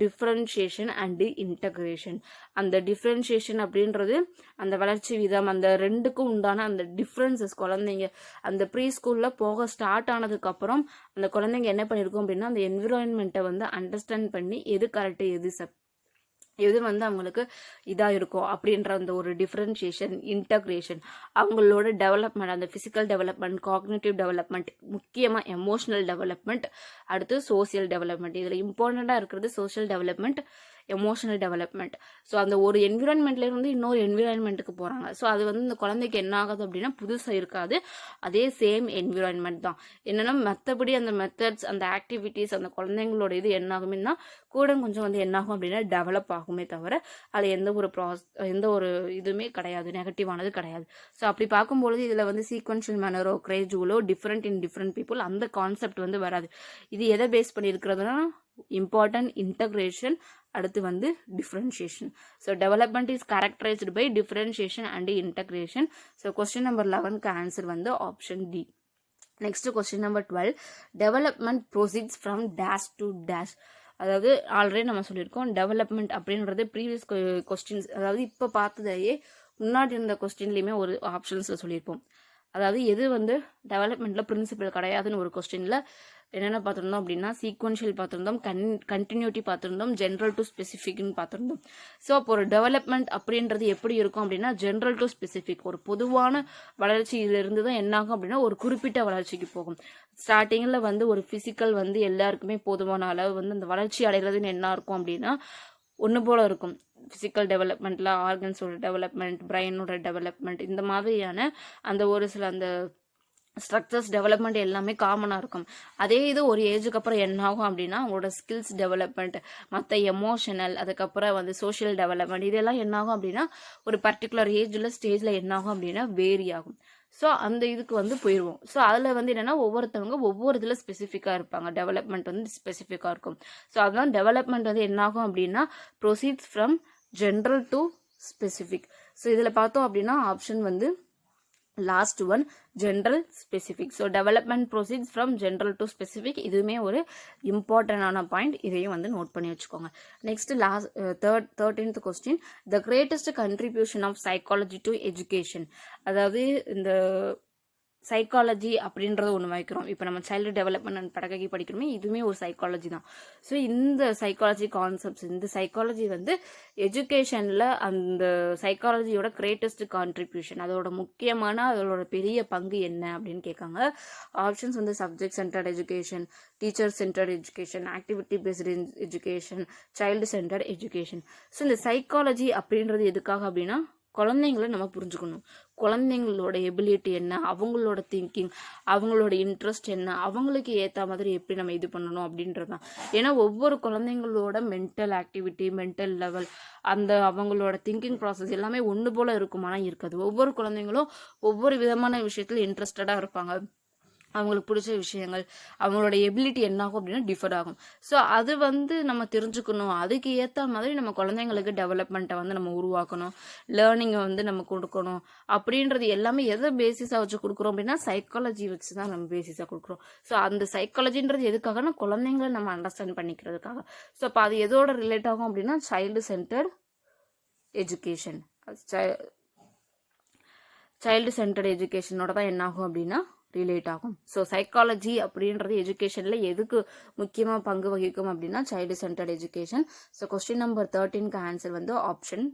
differentiation and integration. அந்த டிஃப்ரென்ஷியேஷன் அப்படின்றது அந்த வளர்ச்சி விதம், அந்த ரெண்டுக்கும் உண்டான அந்த டிஃப்ரென்சஸ் குழந்தைங்க அந்த ப்ரீ ஸ்கூலில் போக ஸ்டார்ட் ஆனதுக்கப்புறம் அந்த குழந்தைங்க என்ன பண்ணியிருக்கோம் அப்படின்னா அந்த என்விரான்மெண்ட்டை வந்து அண்டர்ஸ்டாண்ட் பண்ணி எது கரெக்டு எது வந்து அவங்களுக்கு இதாக இருக்கும் அப்படின்ற அந்த ஒரு டிஃப்ரென்ஷியேஷன், இன்டகிரேஷன், அவங்களோட டெவலப்மெண்ட், அந்த ஃபிசிக்கல் டெவலப்மெண்ட், காக்னிட்டிவ் டெவலப்மெண்ட், முக்கியமாக எமோஷனல் டெவலப்மெண்ட், அடுத்து சோசியல் டெவலப்மெண்ட். இதில் இம்பார்ட்டண்ட்டாக இருக்கிறது social development, emotional development. So அந்த ஒரு என்விரான்மெண்ட்லேருந்து இன்னொரு என்விரான்மெண்ட்டுக்கு போகிறாங்க. ஸோ அது வந்து இந்த குழந்தைக்கு என்ன ஆகுது அப்படின்னா புதுசாக இருக்காது, அதே சேம் என்விரான்மெண்ட் தான். என்னென்னா மற்றபடி அந்த மெத்தட்ஸ், அந்த ஆக்டிவிட்டீஸ், அந்த குழந்தைங்களோட இது என்ன ஆகும்னா கூட கொஞ்சம் வந்து என்ன ஆகும் அப்படின்னா டெவலப் ஆகுமே தவிர அது எந்த ஒரு இதுவுமே கிடையாது, நெகட்டிவானது கிடையாது. ஸோ அப்படி பார்க்கும்பொழுது இதில் வந்து சீக்வன்ஷியல் மேனரோ கிரேஜுவலோ டிஃப்ரெண்ட் இன் டிஃப்ரெண்ட் பீப்புள் அந்த கான்செப்ட் வந்து வராது. இது எதை பேஸ் பண்ணியிருக்கிறதுனா இம்பார்ட்டன்ட் இன்டகிரேஷன், அடுத்து வந்து differentiation. So development is characterised by differentiation and integration. So question number 11க்கு ஆன்சர் வந்து option d. Next question number 12, development proceeds from dash to dash. அதாவது ஆல்ரெடி நம்ம சொல்லியிருக்கோம் டெவலப்மெண்ட் அப்படின்றது ப்ரீவியஸ் கொஸ்டின்ஸ், அதாவது இப்போ பார்த்ததையே முன்னாடி இருந்த கொஸ்டின்லேயுமே ஒரு ஆப்ஷன்ஸில் சொல்லியிருப்போம். அதாவது எது வந்து டெவலப்மெண்ட்டில் பிரின்சிபல் கிடையாதுன்னு ஒரு கொஸ்டினில் என்னென்ன பார்த்துருந்தோம் அப்படின்னா சீக்வன்ஷியல் பார்த்துருந்தோம், கண்டினியூட்டி பார்த்துருந்தோம், ஜென்ரல் டு ஸ்பெசிஃபிக்னு பார்த்துருந்தோம். ஸோ அப்போ ஒரு டெவலப்மெண்ட் அப்படின்றது எப்படி இருக்கும் அப்படின்னா ஜென்ரல் டு ஸ்பெசிஃபிக், ஒரு பொதுவான வளர்ச்சியிலிருந்து தான் என்னாகும் அப்படின்னா ஒரு குறிப்பிட்ட வளர்ச்சிக்கு போகும். ஸ்டார்டிங்கில் வந்து ஒரு ஃபிசிக்கல் வந்து எல்லாருக்குமே போதுமான அளவு வந்து அந்த வளர்ச்சி அடைகிறதுன்னு என்ன இருக்கும் அப்படின்னா ஒன்று போல் இருக்கும். ஃபிசிக்கல் டெவலப்மெண்ட்டில் ஆர்கன்ஸோட டெவலப்மெண்ட், பிரெயினோட டெவலப்மெண்ட், இந்த மாதிரியான அந்த ஒரு சில அந்த ஸ்ட்ரக்சர்ஸ் டெவலப்மெண்ட் எல்லாமே காமனாக இருக்கும். அதே இது ஒரு ஏஜுக்கு அப்புறம் என்ன ஆகும் அப்படின்னா அவங்களோட ஸ்கில்ஸ் டெவலப்மெண்ட், மற்ற எமோஷனல், அதுக்கப்புறம் வந்து சோஷியல் டெவலப்மெண்ட், இதெல்லாம் என்ன ஆகும் அப்படின்னா ஒரு பர்டிகுலர் ஸ்டேஜில் என்ன ஆகும் அப்படின்னா வேரி ஆகும். ஸோ அந்த இதுக்கு வந்து போயிடுவோம். ஸோ அதில் வந்து என்னென்னா ஒவ்வொருத்தவங்க ஒவ்வொரு இதில் ஸ்பெசிஃபிக்காக இருப்பாங்க, டெவலப்மெண்ட் வந்து ஸ்பெசிஃபிக்காக இருக்கும். ஸோ அதுதான் டெவலப்மெண்ட் வந்து என்னாகும் அப்படின்னா proceeds from general to specific. So இதில் பார்த்தோம் அப்படின்னா ஆப்ஷன் வந்து last one general specific. So development proceeds from general to specific, இதுவுமே ஒரு இம்பார்ட்டண்டான பாயிண்ட், இதையும் வந்து நோட் பண்ணி வச்சுக்கோங்க. Next last 13th question, the greatest contribution of psychology to education. அதாவது இந்த சைக்காலஜி அப்படின்றத ஒன்று வைக்கிறோம். இப்போ நம்ம சைல்டு டெவலப்மெண்ட் அண்ட் பெடககி படிக்கிறோமே, இதுவுமே ஒரு சைக்காலஜி தான். ஸோ இந்த சைக்காலஜி கான்செப்ட்ஸ், இந்த சைக்காலஜி வந்து எஜுகேஷனில் அந்த சைக்காலஜியோட கிரேட்டஸ்ட் கான்ட்ரிபியூஷன், அதோட முக்கியமான அதோட பெரிய பங்கு என்ன அப்படின்னு கேட்காங்க. ஆப்ஷன்ஸ் வந்து subject centred education, teacher centred education, activity based education, child centred education. So இந்த சைக்காலஜி அப்படின்றது எதுக்காக அப்படின்னா குழந்தைங்கள நம்ம புரிஞ்சுக்கணும். குழந்தைங்களோட எபிலிட்டி என்ன, அவங்களோட திங்கிங், அவங்களோட இன்ட்ரெஸ்ட் என்ன, அவங்களுக்கு ஏற்ற மாதிரி எப்படி நம்ம இது பண்ணணும் அப்படின்றது தான். ஏன்னா ஒவ்வொரு குழந்தைங்களோட மென்டல் ஆக்டிவிட்டி, மென்டல் லெவல், அந்த அவங்களோட திங்கிங் ப்ராசஸ் எல்லாமே ஒன்று போல இருக்குமானா இருக்காது. ஒவ்வொரு குழந்தைங்களும் ஒவ்வொரு விதமான விஷயத்தில் இன்ட்ரெஸ்டடாக இருப்பாங்க. அவங்களுக்கு பிடிச்ச விஷயங்கள், அவங்களோட எபிலிட்டி என்ன ஆகும் அப்படின்னா டிஃபர் ஆகும். ஸோ அது வந்து நம்ம தெரிஞ்சுக்கணும். அதுக்கு ஏற்ற மாதிரி நம்ம குழந்தைங்களுக்கு டெவலப்மெண்ட்டை வந்து நம்ம உருவாக்கணும், லேர்னிங்கை வந்து நம்ம கொடுக்கணும். அப்படின்றது எல்லாமே எதை பேசிஸாக வச்சு கொடுக்குறோம் அப்படின்னா சைக்காலஜி வச்சு தான் நம்ம பேசிஸாக கொடுக்குறோம். ஸோ அந்த சைக்காலஜின்றது எதுக்காகனா குழந்தைங்களை நம்ம அண்டர்ஸ்டாண்ட் பண்ணிக்கிறதுக்காக. ஸோ அப்போ அது எதோட ரிலேட் ஆகும் அப்படின்னா child centred education, child centred எஜுகேஷனோட தான் என்ன ஆகும் அப்படின்னா ரிலேட் ஆகும். ஸோ சைக்காலஜி அப்படின்றது எஜுகேஷனில் எதுக்கு முக்கியமாக பங்கு வகிக்கும் அப்படின்னா child centred education. So question number 13க்கு ஆன்சர் வந்து ஆப்ஷன்,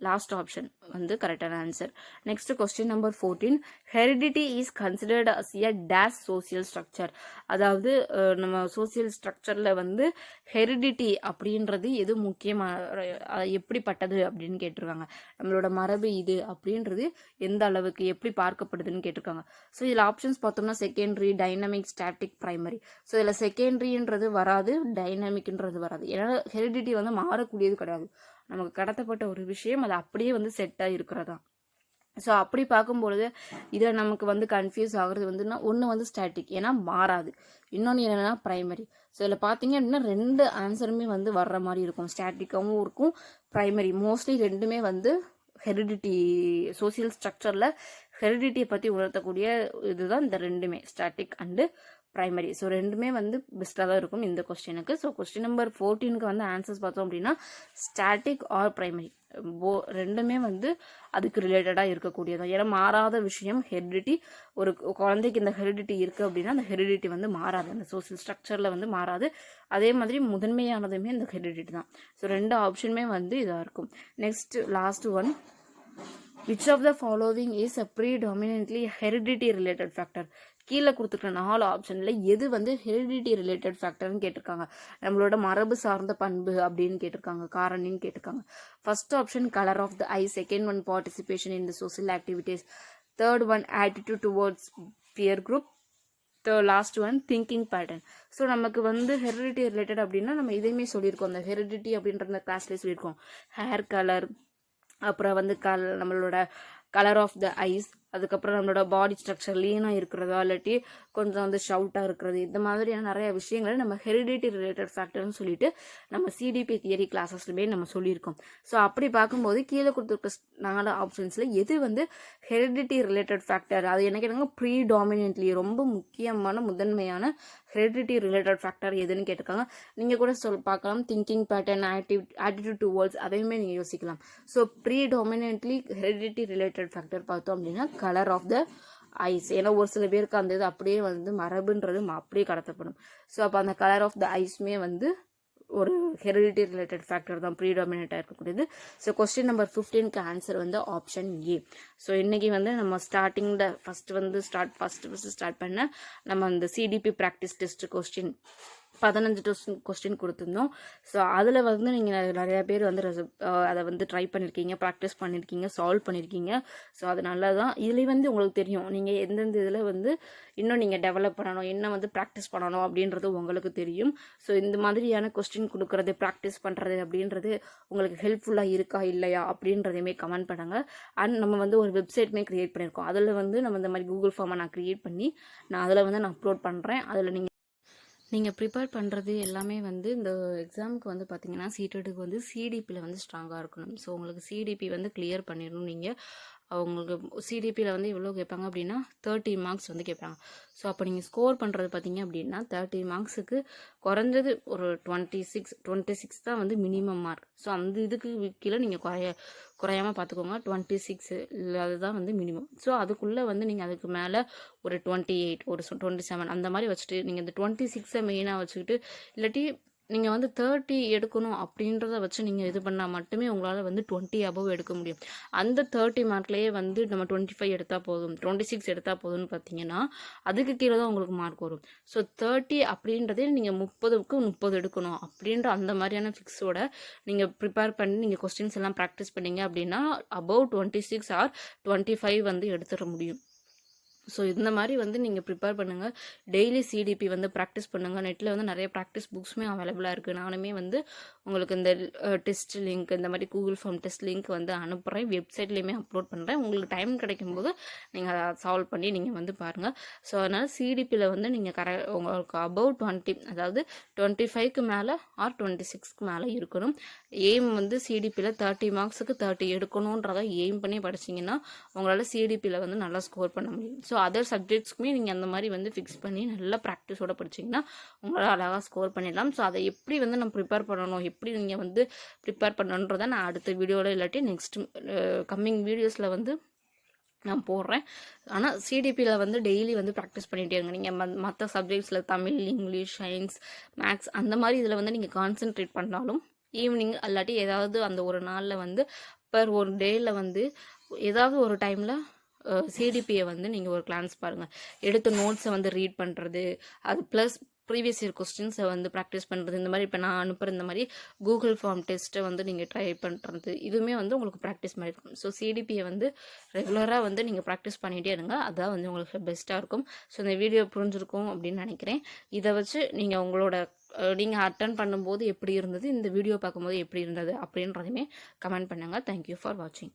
லாஸ்ட் ஆப்ஷன் வந்து கரெக்டான answer. Next question number 14, heredity is considered as a dash social structure. அதாவது நம்ம சோசியல் ஸ்ட்ரக்சரில் வந்து ஹெரிடிட்டி அப்படின்றது எது முக்கியமாக எப்படிப்பட்டது அப்படின்னு கேட்டிருக்காங்க. நம்மளோட மரபு இது அப்படின்றது எந்த அளவுக்கு எப்படி பார்க்கப்படுதுன்னு கேட்டிருக்காங்க. ஸோ இதில் ஆப்ஷன்ஸ் பார்த்தோம்னா secondary, dynamic, static, primary. So இதில் செகண்டரின்றது வராது, டைனமிக்ன்றது வராது. ஏன்னா ஹெரிடிட்டி வந்து மாறக்கூடியது கிடையாது. நமக்கு கடத்தப்பட்ட ஒரு விஷயம் அது அப்படியே வந்து செட்டாக இருக்கிறதா. ஸோ அப்படி பார்க்கும்பொழுது இதில் நமக்கு வந்து கன்ஃபியூஸ் ஆகுறது வந்துன்னா ஒன்று வந்து ஸ்டாட்டிக், ஏன்னா மாறாது. இன்னொன்று என்னென்னா ப்ரைமரி. ஸோ இதில் பார்த்தீங்க அப்படின்னா 2 ஆன்சருமே வந்து வர்ற மாதிரி இருக்கும். ஸ்டாட்டிக்காகவும் இருக்கும், ப்ரைமரி. மோஸ்ட்லி ரெண்டுமே வந்து ஹெரிடிட்டி, சோசியல் ஸ்ட்ரக்சரில் ஹெரிடிட்டியை பற்றி உணர்த்தக்கூடிய இதுதான் இந்த ரெண்டுமே, ஸ்டாட்டிக் அண்டு பிரைமரி. ஸோ ரெண்டுமே வந்து பெஸ்ட்டாக தான் இருக்கும் இந்த கொஸ்டினுக்கு. ஸோ கொஸ்டின் நம்பர் 14க்கு வந்து ஆன்சர்ஸ் பார்த்தோம் அப்படின்னா ஸ்டாட்டிக் ஆர் பிரைமரி, ரெண்டுமே வந்து அதுக்கு ரிலேட்டடாக இருக்கக்கூடியதான். ஏன்னா மாறாத விஷயம் ஹெரிடிட்டி. ஒரு குழந்தைக்கு இந்த ஹெரிடிட்டி இருக்குது அப்படின்னா அந்த ஹெரிடிட்டி வந்து மாறாது, அந்த சோசியல் ஸ்ட்ரக்சரில் வந்து மாறாது. அதே மாதிரி முதன்மையானதுமே இந்த ஹெரிடிட்டி தான். ஸோ 2 ஆப்ஷனுமே வந்து இதாக இருக்கும். Next last one, which of the following is a predominantly heredity related factor. கீழே கொடுத்துருக்க 4 ஆப்ஷன்ல எது வந்து ஹெரிடிட்டி ரிலேட்டட் ஃபேக்டர்னு கேட்டிருக்காங்க. நம்மளோட மரபு சார்ந்த பண்பு அப்படின்னு கேட்டிருக்காங்க, காரணின்னு கேட்டிருக்காங்க. First option colour of the eye, second one participation in the social activities, third one attitude towards peer group, last one thinking pattern. So நமக்கு வந்து ஹெரிடிட்டி ரிலேட்டட் அப்படின்னா நம்ம இதையுமே சொல்லியிருக்கோம். அந்த ஹெரிடிட்டி அப்படின்ற கிளாஸ்லேயே சொல்லியிருக்கோம். ஹேர் கலர், அப்புறம் வந்து நம்மளோட கலர் ஆஃப் த ஐஸ், அதுக்கப்புறம் நம்மளோட பாடி ஸ்ட்ரக்சர் லீனாக இருக்கிறதா இல்லாட்டி கொஞ்சம் வந்து ஷவுட்டாக இருக்கிறது, இந்த மாதிரியான நிறைய விஷயங்களை நம்ம ஹெரிடிட்டி ரிலேட்டட் ஃபேக்டர்னு சொல்லிட்டு நம்ம சிடிபி தியரி கிளாஸஸ்லுமே நம்ம சொல்லியிருக்கோம். ஸோ அப்படி பார்க்கும்போது கீழே கொடுத்துருக்க 4 ஆப்ஷன்ஸில் எது வந்து ஹெரிடிட்டி ரிலேட்டட் ஃபேக்டர், அது என்ன கேட்டாங்க ப்ரீடாமினன்ட்லி ரொம்ப முக்கியமான முதன்மையான ஹெரிடிட்டி ரிலேட்டட் ஃபேக்டர் எதுன்னு கேட்டிருக்காங்க. நீங்கள் கூட பார்க்கலாம் திங்கிங் பேட்டர்ன், ஆட்டிடியூட் டுவர்ட்ஸ், அதையுமே நீங்கள் யோசிக்கலாம். So predominantly heredity related factor பார்த்தோம் அப்படின்னா கலர் ஆஃப் த ஐஸ். ஏன்னா ஒரு சில பேருக்கு அந்த இது அப்படியே வந்து மரபுன்றது அப்படியே கடத்தப்படும். ஸோ அப்போ அந்த கலர் ஆஃப் த ஐஸ்மே வந்து ஒரு ஹெரிடிட்டி ரிலேட்டட் ஃபேக்டர் தான், ப்ரீடாமினேட்டாக இருக்கக்கூடியது. ஸோ கொஸ்டின் நம்பர் 15க்கு ஆன்சர் வந்து ஆப்ஷன் ஏ. ஸோ இன்றைக்கி வந்து நம்ம ஸ்டார்டிங்கில் ஃபஸ்ட்டு ஸ்டார்ட் பண்ண நம்ம அந்த CDP practice test question 15 question கொடுத்துருந்தோம். ஸோ அதில் வந்து நீங்கள் நிறையா பேர் வந்து அதை வந்து ட்ரை பண்ணியிருக்கீங்க, ப்ராக்டிஸ் பண்ணியிருக்கீங்க, சால்வ் பண்ணியிருக்கீங்க. ஸோ அது நல்லதான். இதுலேயே வந்து உங்களுக்கு தெரியும் நீங்கள் எந்தெந்த இதில் வந்து இன்னும் நீங்கள் டெவலப் பண்ணணும், இன்னும் வந்து ப்ராக்டிஸ் பண்ணணும் அப்படின்றது உங்களுக்கு தெரியும். ஸோ இந்த மாதிரியான கொஸ்டின் கொடுக்குறது, ப்ராக்டிஸ் பண்ணுறது அப்படின்றது உங்களுக்கு ஹெல்ப்ஃபுல்லாக இருக்கா இல்லையா அப்படின்றதையுமே கமெண்ட் பண்ணுங்கள். அண்ட் நம்ம வந்து ஒரு வெப்சைட்மே க்ரியேட் பண்ணியிருக்கோம். அதில் வந்து நம்ம இந்த மாதிரி கூகுள் ஃபார்மை நான் க்ரியேட் பண்ணி நான் அதில் வந்து நான் அப்லோட் பண்ணுறேன். அதில் நீங்கள் நீங்கள் ப்ரிப்பேர் பண்ணுறது எல்லாமே வந்து இந்த எக்ஸாமுக்கு வந்து பார்த்தீங்கன்னா சீட்டெட்டுக்கு வந்து சிடிபியில் வந்து ஸ்ட்ராங்காக இருக்கணும். ஸோ உங்களுக்கு சிடிபி வந்து கிளியர் பண்ணிடணும். நீங்கள் அவங்களுக்கு சிடிபியில் வந்து எவ்வளோ கேட்பாங்க அப்படின்னா 30 மார்க்ஸ் வந்து கேட்பாங்க. ஸோ அப்போ நீங்கள் ஸ்கோர் பண்ணுறது பார்த்தீங்க அப்படின்னா 30 மார்க்ஸுக்கு குறைஞ்சது ஒரு 26 தான் வந்து மினிமம் மார்க். ஸோ அந்த இதுக்கு கீழே நீங்கள் குறையாமல் பார்த்துக்கோங்க. 26 இல்லை அதுதான் வந்து மினிமம். ஸோ அதுக்குள்ளே வந்து நீங்கள் அதுக்கு மேலே ஒரு 28 ஒரு 27 அந்த மாதிரி வச்சுட்டு நீங்கள் இந்த 26 மெயினாக வச்சுக்கிட்டு இல்லாட்டி நீங்கள் வந்து 30 எடுக்கணும் அப்படின்றத வச்சு நீங்கள் இது பண்ணால் மட்டுமே உங்களால் வந்து 20 அபவ் எடுக்க முடியும். அந்த 30 மார்க்லேயே வந்து நம்ம 25 எடுத்தால் போதும் 26 எடுத்தால் போதும்னு பார்த்தீங்கன்னா அதுக்கு கீழே தான் உங்களுக்கு மார்க் வரும். ஸோ 30 அப்படின்றதே நீங்கள் 30க்கு 30 எடுக்கணும் அப்படின்ற அந்த மாதிரியான ஃபிக்ஸோட நீங்கள் ப்ரிப்பேர் பண்ணி நீங்கள் கொஸ்டின்ஸ் எல்லாம் ப்ராக்டிஸ் பண்ணீங்க அப்படின்னா அபவ் 26 ஆர் 25 வந்து எடுத்துட முடியும். ஸோ இந்த மாதிரி வந்து நீங்கள் ப்ரிப்பேர் பண்ணுங்கள். டெய்லி சிடிபி வந்து ப்ராக்டிஸ் பண்ணுங்கள். நெட்டில் வந்து நிறைய ப்ராக்டிஸ் புக்ஸுமே அவைலபிளாக இருக்குது. நானுமே வந்து உங்களுக்கு இந்த டெஸ்ட் லிங்க் இந்த மாதிரி கூகுள் ஃபார்ம் டெஸ்ட் லிங்க் வந்து அனுப்புகிறேன். வெப்சைட்லேயுமே அப்லோட் பண்ணுறேன். உங்களுக்கு டைம் கிடைக்கும்போது நீங்கள் அதை சால்வ் பண்ணி நீங்கள் வந்து பாருங்கள். ஸோ அதனால் சிடிபியில் வந்து நீங்கள் உங்களுக்கு அபவ் 20 அதாவது 25க்கு மேலே ஆர் 26க்கு மேலே இருக்கணும். எய்ம் வந்து சிடிபியில் 30 மார்க்ஸுக்கு 30 எடுக்கணுன்றதை எய்ம் பண்ணி படிச்சிங்கன்னா உங்களால் சிடிபியில் வந்து நல்லா ஸ்கோர் பண்ண முடியும். ஸோ அதர் சப்ஜெக்ட்ஸ்க்குமே நீங்கள் அந்த மாதிரி வந்து ஃபிக்ஸ் பண்ணி நல்லா ப்ராக்டிஸோட படிச்சிங்கன்னா உங்களால் அழகாக ஸ்கோர் பண்ணிடலாம். ஸோ அதை எப்படி வந்து நம்ம ப்ரிப்பேர் பண்ணணும், எப்படி நீங்கள் வந்து ப்ரிப்பேர் பண்ணணுன்றதை நான் அடுத்த வீடியோவில் இல்லாட்டி நெக்ஸ்ட் கம்மிங் வீடியோஸில் வந்து நான் போடுறேன். ஆனால் சிடிபியில் வந்து டெய்லி வந்து ப்ராக்டிஸ் பண்ணிகிட்டே இருங்க. நீங்கள் மற்ற சப்ஜெக்ட்ஸில் தமிழ், இங்கிலீஷ், சயின்ஸ், மேக்ஸ் அந்த மாதிரி இதில் வந்து நீங்கள் கான்சென்ட்ரேட் பண்ணாலும் ஈவினிங் இல்லாட்டி ஏதாவது அந்த ஒரு நாளில் வந்து ஒரு டேயில் வந்து ஏதாவது ஒரு டைமில் சிடிபியை வந்து நீங்கள் ஒரு கிளான்ஸ் பாருங்கள். எடுத்த நோட்ஸை வந்து ரீட் பண்ணுறது, அது ப்ளஸ் ப்ரீவியஸ் இயர் கொஸ்டின்ஸை வந்து ப்ராக்டிஸ் பண்ணுறது, இந்த மாதிரி இப்போ நான் அனுப்புகிற இந்த மாதிரி கூகுள் ஃபார்ம் டெஸ்ட்டை வந்து நீங்கள் ட்ரை பண்ணுறது, இதுவுமே வந்து உங்களுக்கு ப்ராக்டிஸ் மாதிரி இருக்கும். ஸோ சிடிபியை வந்து ரெகுலராக வந்து நீங்கள் ப்ராக்டிஸ் பண்ணிகிட்டே இருங்க. அதான் வந்து உங்களுக்கு பெஸ்ட்டாக இருக்கும். ஸோ இந்த வீடியோ புரிஞ்சிருக்கும் அப்படின்னு நினைக்கிறேன். இதை வச்சு நீங்கள் உங்களோட நீங்கள் அட்டன் பண்ணும்போது எப்படி இருந்தது, இந்த வீடியோ பார்க்கும்போது எப்படி இருந்தது அப்படின்றதையுமே கமெண்ட் பண்ணுங்கள். தேங்க்யூ ஃபார் வாட்சிங்.